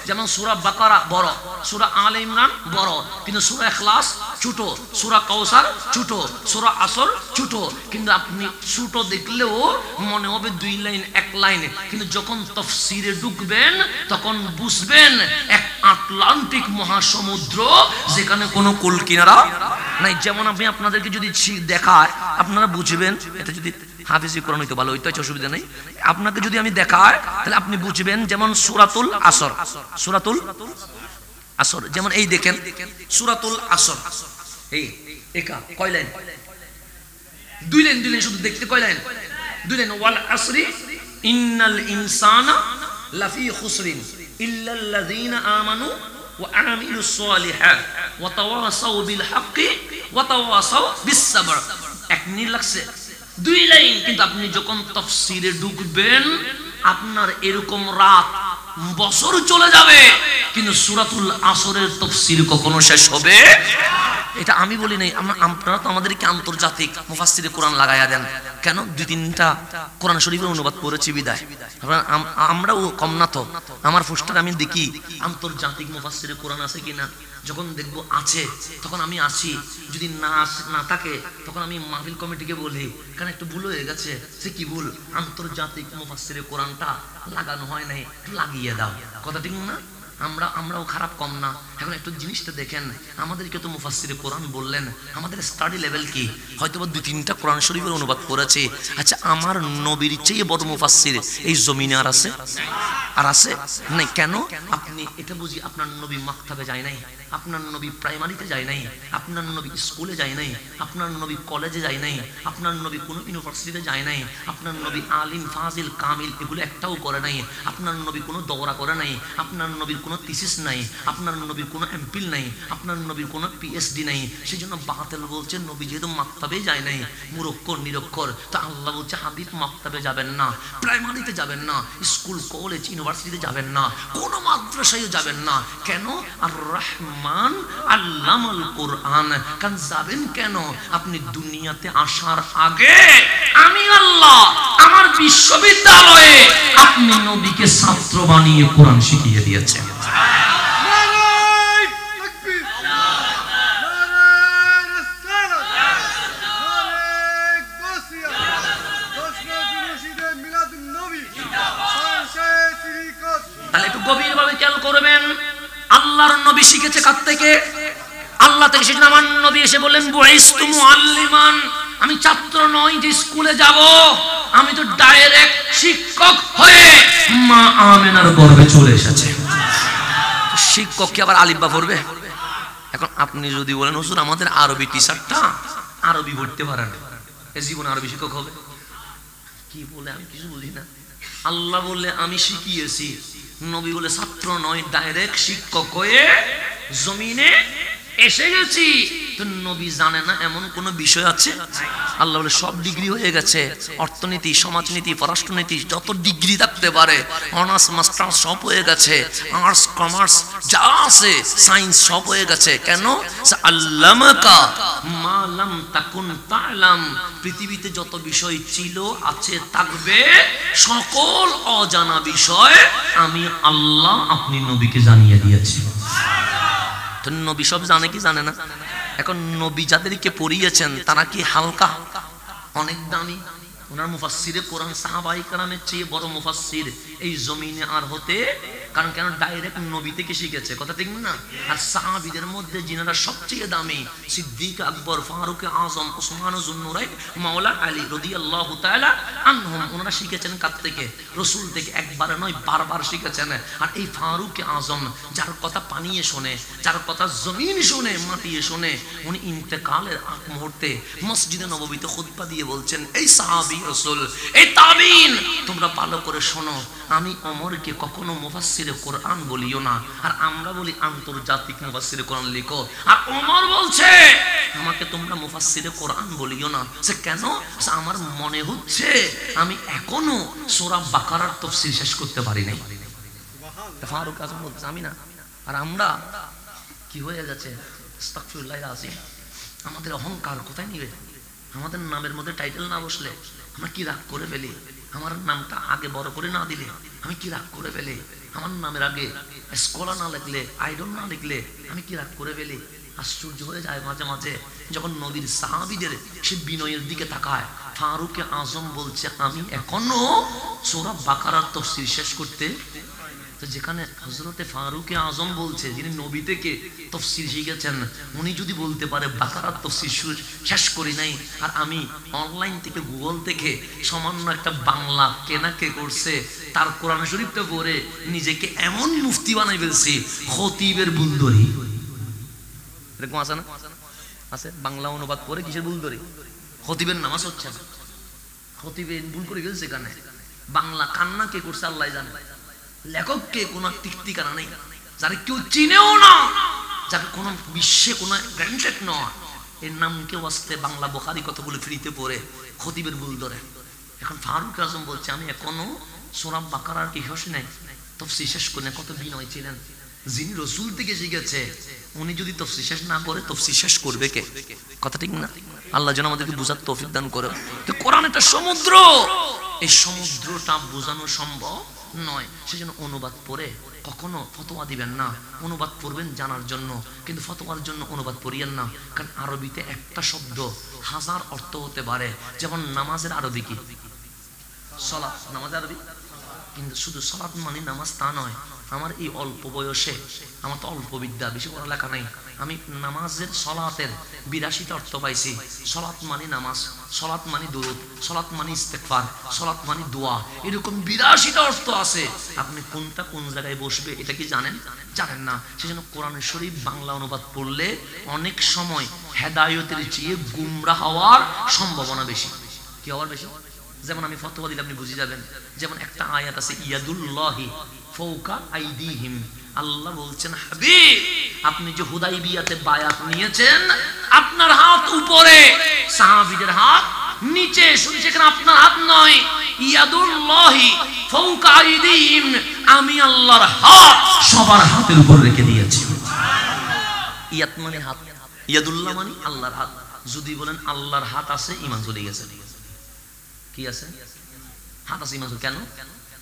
যেমন সূরা বাকারা বড়, সূরা আলে ইমরান বড়, কিন্তু সূরা ইখলাস ছোট, সূরা কাউসার ছোট, সূরা আসর ছোট। কিন্তু আপনি ছোট দেখলেও মনে হবে 2 লাইন 1 লাইন, কিন্তু যখন তাফসীরে ঢুকবেন তখন বুঝবেন এক আটলান্টিক মহাসমুদ্র, যেখানে কোনো কুল কিনারা নাই। যেমন আমি আপনাদেরকে যদি দেখায় আপনারা বুঝবেন, এটা যদি হাফিজি কোরআন হইতো ভালো হইতো, অসুবিধা নেই। আপনাকে যদি আমি দেখাই তাহলে আপনি বুঝবেন। যেমন সূরাতুল আসর, সূরাতুল আসর, যেমন এই দেখেন সূরাতুল আসর, এই একা কয় লাইন? 2 লাইন, 2 লাইন শুধু দেখতে কয় লাইন? 2 লাইন। ওয়াল আসরি ইন্নাল ইনসানা লাফি খুসরিন ইল্লাল্লাযীনা আমানু ওয়া আমিলুস সালিহাত ওয়া তাওয়াসাউ বিল হাক্কি ওয়া তাওয়াসাউ বিস সাবর। এক মিনিট লাগছে, 2 লাইন। কিন্তু আপনি যখন তাফসীরে ঢুকবেন আপনার এরকম রাত বছর চলে যাবে, কিন্তু সূরাতুল আসরের তাফসীর কখনো শেষ হবে। এটা আমি বলি নাই, আপনারা তো আমাদেরকে আন্তর্জাতিক মুফাসসিরে কোরআন লাগাইয়া দেন। কেন? 2-3টা কোরআন শরীফের অনুবাদ করেছি বিদায়। আমরাও কম না তো। আমার পোস্টার আমি দেখি আন্তর্জাতিক মুফাসসিরে কোরআন আছে কিনা। যখন দেখবো আছে তখন আমি আসি, যদি না থাকে তখন আমি মাহফিল কমিটিকে বলি, কারণ একটু ভুল হয়ে গেছে। সে কি ভুল? আন্তর্জাতিক মুফাসসিরে কোরআনটা লাগানো হয় নাই, একটু লাগিয়ে দাও। কথা ঠিক না? আমরাও খারাপ কম না। এখন একটু জিনিসটা দেখেন, আমাদেরকে তো মুফাসসিরে কোরআন বললেন, আমাদের স্টাডি লেভেল কি? হয়তো 2-3টা কোরআন শরীফের অনুবাদ করেছে। আচ্ছা, আমার নবীর চেয়ে বড় মুফাসসির এই জমিনে আর আছে? আর আছে নাই। কেন? আপনি এটা বুঝি আপনার নবী মাকতাবে যায় নাই, আপনার নবী প্রাইমারিতে যায় নাই, আপনার নবী স্কুলে যায় নাই, আপনার নবী কলেজে যায় নাই, আপনার নবী কোনো ইউনিভার্সিটিতে যায় নাই, আপনার নবী আলিম ফাজিল কামিল এগুলো একটাও করে নাই, আপনার নবী কোনো দৌড়া করে নাই, আপনার নবীর কোনো থিসিস নাই, আপনার নবীর কোনো এমপিল নাই, আপনার নবীর কোনো পিএইচডি নাই। সেই জন্য বাতিল বলছে নবী যেহেতু মাকতাবে যায় নাই, মুরক্কর নিরক্ষর, তো আল্লাহ বলছে হাবিব মাকতাবে যাবেন না, প্রাইমারিতে যাবেন না, স্কুল কলেজ ইউনিভার্সিটিতে যাবেন না, কোনো মাদ্রাসায় যাবেন না। কেন? আর রহমান রহমান আল্লামাল কোরআন। কারণ যাবেন কেন? আপনি দুনিয়াতে আসার আগে আমি আল্লাহ আমার বিশ্ববিদ্যালয়ে আপনি নবীকে ছাত্র বানিয়ে কোরআন শিখিয়ে দিয়েছেন। তাহলে একটু গভীরভাবে খেয়াল করবেন, আল্লাহর নবী শিখেছে কার থেকে? আল্লাহ থেকে শিখেছেন। আমার নবী এসে বললেন বুইস্তু মুআল্লিমান, আমি ছাত্র নই যে স্কুলে যাব, আমি তো ডাইরেক্ট শিক্ষক হয়ে মা আমেনার গর্ভে চলে এসেছে। শিক্ষক কি আবার আলিফ বা পড়বে? এখন আপনি যদি বলেন হুজুর আমাদের আরবি টিচারটা আরবি পড়তে পারে না, এ জীবন আরবি শিক্ষক হবে কি বলে? আমি কিছু বুঝি না। আল্লাহ বললে আমি শিখিয়েছি, নবী বলে ছাত্র নয় ডাইরেক্ট শিক্ষক হয়ে জমিনে এসে গেছি। তো নবী জানে না এমন কোন বিষয় আছে? আল্লাহ বলে সব ডিগ্রি হয়ে গেছে, অর্থনীতি, সমাজনীতি, পররাষ্ট্রনীতি, যত ডিগ্রি থাকতে পারে, অনার্স মাস্টার্স সব হয়ে গেছে, আর্টস কমার্স যা আছে, সায়েন্স সব হয়ে গেছে। কেন? আল্লামাকা মা লাম তাকুন তা'লাম, পৃথিবীতে যত বিষয় ছিল, আছে, থাকবে, সকল অজানা বিষয় আমি আল্লাহ আপনি নবীকে জানিয়ে দিয়েছি। তো নবী সব জানে কি জানে না? এখন নবী যাদেরকে পড়িয়েছেন তারা কি হালকা? অনেক দামি। ওনার মুফাসসিরে কোরআন সাহাবায়ে কেরামের চেয়ে বড় মুফাসসির এই জমিনে আর হতে, কারণ কেন ডাইরেক্ট নবী থেকে শিখেছে, কথা ঠিক না? আর সাহাবীদের মধ্যে যিনারা সবচেয়ে দামি, সিদ্দিক আকবর, ফারুক আজম, উসমান যুন্নুরাইন, মাওলা আলী রাদিয়াল্লাহু তাআলা আনহুম, ওনারা শিখেছেন কার থেকে? রাসূল থেকে। একবার নয় বারবার শিখেছেন। আর এই ফারুক আজম যার কথা পানিয়ে শোনে, যার কথা জমিন শোনে, মাটিয়ে শোনে, উনি ইন্তেকালের আগ মুহূর্তে মসজিদে নববীতে খুতবা দিয়ে বলছেন, এই সাহাবী রাসূল, এই তাবিঈন, তোমরা ভালো করে শোনো, আমি ওমরকে কখনো মুফাসসিরে কোরআন বলিও না, আর আমরা বলি আন্তর্জাতিক মুফাসসিরে কোরআন লিখো। আর ওমর বলছে আমাকে তোমরা মুফাসসিরে কোরআন বলিও না। সে কেন? আমার মনে হচ্ছে আমি এখনো সূরা বাকারার তাফসীর শেষ করতে পারি নাই। ফারুক আজম বলছে আমি না। আর আমরা কি হয়ে গেছে, আস্তাগফিরুল্লাহিল আযীম, আমাদের অহংকার কোথায় নিবে? আমাদের নামের মধ্যে টাইটেল না বসলে আমরা কি রাগ করে ফেলি? আমার নামটা আগে বড় করে না দিলে আমি কি রাগ করে ফেলি? আমার নামের আগে স্কলার না লিখলে, আইডল না লিখলে আমি কি রাগ করে ফেলি? আশ্চর্য হয়ে যায় মাঝে মাঝে যখন নবীর সাহাবীদের সে বিনয়ের দিকে তাকায়। ফারুক আজম বলছে আমি এখনো সূরা বাকারার তাফসীর শেষ করতে। তো যেখানে হযরতে ফারুক আজম বলছে, যিনি নবী থেকে তাফসীর শিখেছেন, উনি যদি বলতে পারে বাকারার তাফসীর শেষ করি নাই, আর আমি অনলাইন থেকে গুগল থেকে সামান্য একটা বাংলা কেনাকে করছে তার কোরআন শরীফটা পড়ে নিজেকে এমন মুফতি বানাই ফেলছি, খতিবের বুলদরি। এরকম আছে না? আছে। বাংলা অনুবাদ করে কিসের বুলদরি? খতিবের নামাজ হচ্ছে না, খতিবের ভুল করে ফেলছে। এখানে বাংলা কান্না কে করছে আল্লাহ জানে, লেখককে কোনো ঠিকানা নেই, যারা কেউ চিনেও না, যাকে কোনো বিশ্বে কোনো গ্র্যান্টেড নয়, এর নাম কেউ আসতে বাংলা বুখারী কতগুলো ফ্রিতে পড়ে খতিবের ভুল ধরে। এখন ফারুক আজম বলছে আমি এখনো সূরা বাকারার কি হসে নাই তাফসীর শেষ করে। কত বিনয় ছিলেন! যিনি রাসূল থেকে শিখেছে উনি যদি তাফসীর শেষ না করে তাফসীর শেষ করবে কে? কথা ঠিক না? আল্লাহ যেন আমাদেরকে বুঝার তৌফিক দান করে। তো কোরআন একটা সমুদ্র, এই সমুদ্রটা বোঝানো সম্ভব নয়। সেজন্য অনুবাদ পড়ে কখনো ফতোয়া দিবেন না। অনুবাদ পড়বেন জানার জন্য, কিন্তু ফতোয়ার জন্য অনুবাদ পড়িয়েন না। কারণ আরবিতে একটা শব্দ হাজার অর্থ হতে পারে। যেমন নামাজের আরবি কি? সালাত। নামাজ আরবি, কিন্তু শুধু সালাত মানে নামাজ তা নয়। আমার এই অল্প বয়সে, আমার তো অল্প বিদ্যা, বেশি পড়ালেখা নাই, আমি নামাজের সলাতের ৮২টা অর্থ পাইছি। সলাত মানে নামাজ, সলাত মানে দুরূদ, সলাত মানে ইস্তেগফার, সলাত মানে দোয়া, এরকম ৮২টা অর্থ আছে। আপনি কোনটা কোন জায়গায় বসবে এটা কি জানেন? জানেন না। সেজন্য কোরআন শরীফ বাংলা অনুবাদ পড়লে অনেক সময় হেদায়েতের চেয়ে গুমরাহ হওয়ার সম্ভাবনা বেশি। কি হওয়ার বেশি? যেমন আমি ফতোয়া দিলে আপনি বুঝে যাবেন। যেমন একটা আয়াত আছে ইয়াদুল্লাহি ফাওকা আইদিহিম, আল্লাহ বলছেন হাবিব আপনি যে হুদাইবিয়াতে বায়াত নিয়েছেন, আপনার হাত উপরে, সাহাবীদের হাত নিচে। শুনছেন, সেখানে আপনার হাত নয়, ইয়াদুল্লাহি ফাওকা আইদিহিম, আমি আল্লাহর হাত সবার হাতের উপর রেখে দিয়েছি। ইয়াদ মানে হাত, ইয়াদুল্লাহ মানে আল্লাহর হাত। যদি বলেন আল্লাহর হাত আছে, ঈমান চলে গেছে। কি আছে? হাত আছে, ঈমান। কেন?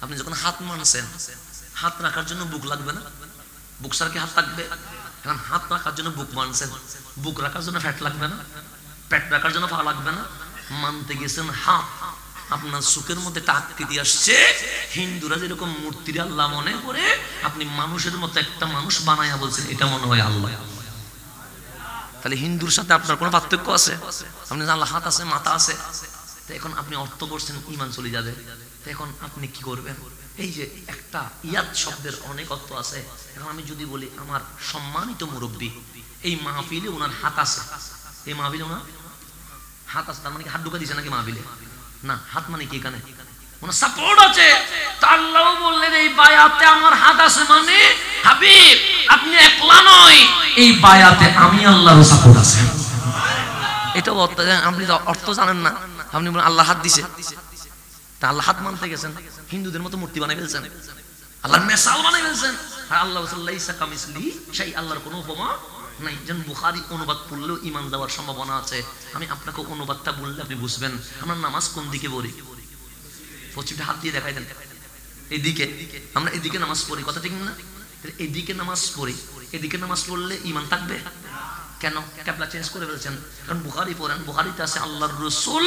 আপনি যখন হাত মানছেন, হাত রাখার জন্য বুক লাগবে না? বুক ছাড়া কি হাত থাকবে? এখন হাত রাখার জন্য বুক মানছেন, বুক রাখার জন্য ফ্যাট লাগবে না? পেট রাখার জন্য পা লাগবে না? মানতে গেছেন হাত। আপনার চোখের মধ্যে একটা আকৃতি আসছে, হিন্দুরা যেরকম মূর্তির আল্লাহ মনে করে, আপনি মানুষের মতো একটা মানুষ বানায়া বলছেন এটা মনে হয় আল্লাহ। তাহলে হিন্দুর সাথে আপনার কোনো পার্থক্য আছে? আপনি আল্লাহ হাত আছে, মাথা আছে, এখন আপনি অর্থ করছেন, ঈমান চলে যাবে। এখন আপনি কি করবেন? এই যে একটা ইয়াদ শব্দের অনেক অর্থ আছে। এখন আমি যদি বলি আমার সম্মানিত মুরব্বী, এই মাহফিলে ওনার হাত আছে, এই মাহফিলে ওনার হাত আছে, তার মানে কি হাত ঢুকা দিছে নাকি মাহফিলে? না, হাত মানে কি এখানে ওনার সাপোর্ট আছে। তো আল্লাহ বললেন এই বায়াতে আমার হাত আছে, মানে হাবিব আপনি একলা নয়, এই বায়াতে আমি আল্লাহর সাপোর্ট আছে। এটা আপনি অর্থ জানেন না, আপনি বলেন আল্লাহ হাত দিছে, তা আল্লাহ হাত মানতে গেছেন, হিন্দুদের মতো মূর্তি বানাই ফেলছেন, আল্লাহর মেসাল বানাই ফেলছেন। আর আল্লাহ লাইসা কামিসলিহি শাই, আল্লাহর কোনো উপমা নাই। যেন বুখারী অনুবাদ পড়লেও ঈমান দেওয়ার সম্ভাবনা আছে। আমি আপনাকে অনুবাদটা বললে আপনি বুঝবেন। আমরা নামাজ কোন দিকে পড়ি? পশ্চিমটা হাত দিয়ে দেখাই দেন, এদিকে। আমরা এদিকে নামাজ পড়ি, কথা ঠিক না? এদিকে নামাজ পড়ি, এদিকে নামাজ পড়লে ঈমান থাকবে কেন? কিবলা চেঞ্জ করে ফেলছেন। কারণ বুখারী পড়েন, বুখারীতে আছে আল্লাহর রাসূল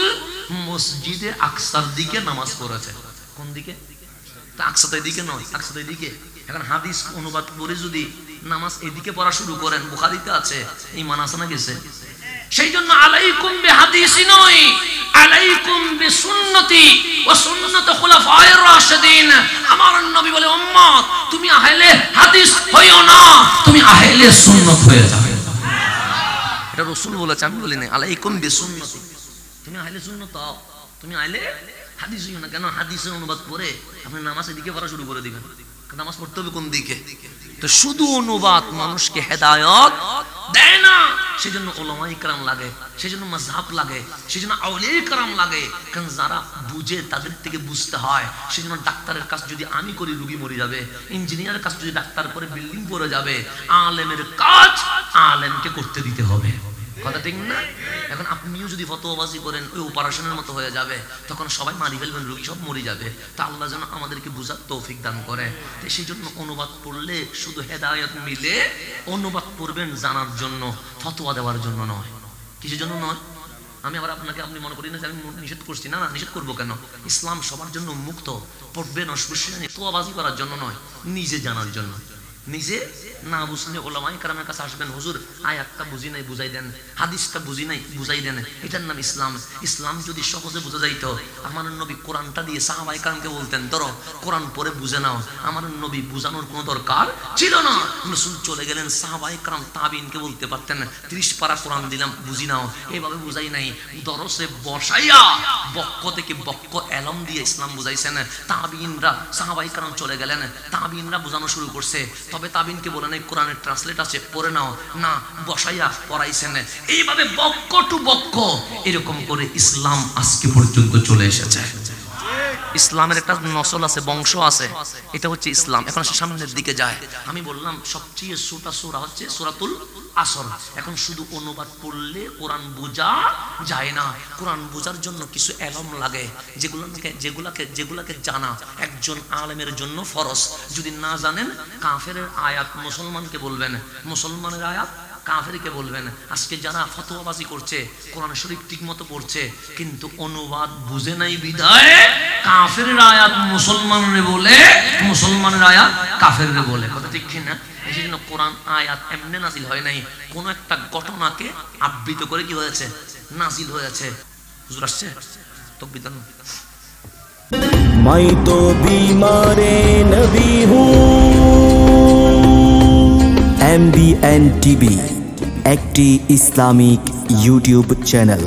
মসজিদে আকসার দিকে নামাজ পড়েছে। কোন দিকে? তা আকসা তো এদিকে নয়, আকসা তো এদিকে। এখন হাদিস অনুবাদ করে যদি নামাজ এদিকে পড়া শুরু করেন, বুখারীতে আছে, ঈমান আছে না গেছে? সেই জন্য আলাইকুম বিহাদিসি নয়, আলাইকুম বিসুন্নতি ওয়া সুন্নাতি খুলাফায়ে রাশিদিন। আমার নবী বলে উম্মত তুমি আহলে হাদিস হইও না, তুমি আহলে সুন্নাত হয়ে যাবে। এটা রাসূল বলেছে, আমি বলি না। আলাইকুম বিসুন্নতি, তুমি আহলে সুন্নাত, তুমি আহলে হাদিস হইও না। কেন? হাদিসের অনুবাদ করে আপনি নামাজ এদিকে পড়া শুরু করে দিবেন। নামাজ পড়তে হবে কোন দিকে? তো শুধু অনুবাদ মানুষকে হেদায়েত দেয় না। সেজন্য উলামায়ে কেরাম লাগে, সেজন্য মাযহাব লাগে, সেজন্য আউলিয়ায়ে কেরাম লাগে। কারণ যারা বুঝে তাদের থেকে বুঝতে হয়। সেজন্য ডাক্তারের কাজ যদি আমি করি, রোগী মরে যাবে। ইঞ্জিনিয়ারের কাজ যদি ডাক্তার করে, বিল্ডিং পড়ে যাবে। আলেমের কাজ আলেমকে করতে দিতে হবে, কথা ঠিক না? এখন আপনিও যদি ফতোয়াবাজি করেন, ওই অপারেশনের মতো হয়ে যাবে, তখন সবাই মারি ফেলবেন, রোগী সব মরে যাবে। তা আল্লাহ যেন আমাদেরকে বুঝার তৌফিক দান করে। তো সেই জন্য অনুবাদ পড়লে শুধু হেদায়েত মিলে, অনুবাদ পড়বেন জানার জন্য, ফতোয়া দেওয়ার জন্য নয়। কিসের জন্য নয়? আমি আবার আপনাকে, আপনি মনে করি না যে আমি নিষেধ করছি। না, নিষেধ করবো কেন? ইসলাম সবার জন্য মুক্ত। পড়বেন অবশ্যই, ফতোয়াবাজি করার জন্য নয়, নিজে জানার জন্য। নিজে না বুঝলে ওলামায়ে কেরামের কাছে আসবেন, হুজুর আয়াতটা বুঝি নাই বুঝাই দেন, হাদিসটা বুঝি নাই বুঝাই দেন। এটার নাম ইসলাম। ইসলাম যদি সহজে বোঝা যাইতো, আমার নবী কোরআনটা দিয়ে সাহাবায়ে কেরামকে বলতেন, ধরো কোরআন পড়ে বুঝে নাও। আমার নবী বুঝানোর কোনো দরকার ছিল না। রাসূল চলে গেলেন, সাহাবায়ে কেরাম তাবিনকে বলতে পারতেন 30 পারা কোরআন দিলাম, বুঝি নাও। এইভাবে বুঝাই নাই, দরসে বসাইয়া বক্ক থেকে বক্ক এলম দিয়ে ইসলাম বুঝাইছেন। তাবিনরা, সাহাবায়ে কেরাম চলে গেলেন, তাবিনরা বোঝানো শুরু করছে। তবে তাবিনকে বলে নাই কোরআনের ট্রান্সলেট আছে পড়ে নাও, না, বসাইয়া পড়াইছেন। এইভাবে বক্ক টু বক্ক এরকম করে ইসলাম আজকে পর্যন্ত চলে এসেছে। ইসলামের একটা নসল আছে, বংশ আছে, এটা হচ্ছে ইসলাম। এখন সে সামনের দিকে যায়। আমি বললাম সবচেয়ে ছোট সূরা হচ্ছে সূরাতুল আসর। এখন শুধু অনুবাদ পড়লে কোরআন বোঝা যায় না। কোরআন বোঝার জন্য কিছু এলম লাগে, যেগুলাকে জানা একজন আলেমের জন্য ফরজ। যদি না জানেন, কাফেরের আয়াত মুসলমানকে বলবেন, মুসলমানের আয়াত কাফেরকে বলবেন। আজকে যারা ফতোয়াবাজি করছে, কোরআন শরীফ ঠিক মতো পড়ছে, কিন্তু অনুবাদ বুঝে নাই বিধায় কাফেরের আয়াত মুসলমানরে বলে, মুসলমানের আয়াত কাফেররে বলে, কথা ঠিক কিনা? এই জন্য কোরআন আয়াত এমনি নাজিল হয় নাই, কোন একটা ঘটনাকে আবৃত করে কি হয়েছে, নাজিল হয়েছে। হুজুর আসছে তাকবীর দাও। मैं तो बीमारे नबी हूँ। MBN TV একটি ইসলামিক ইউটিউব চ্যানেল।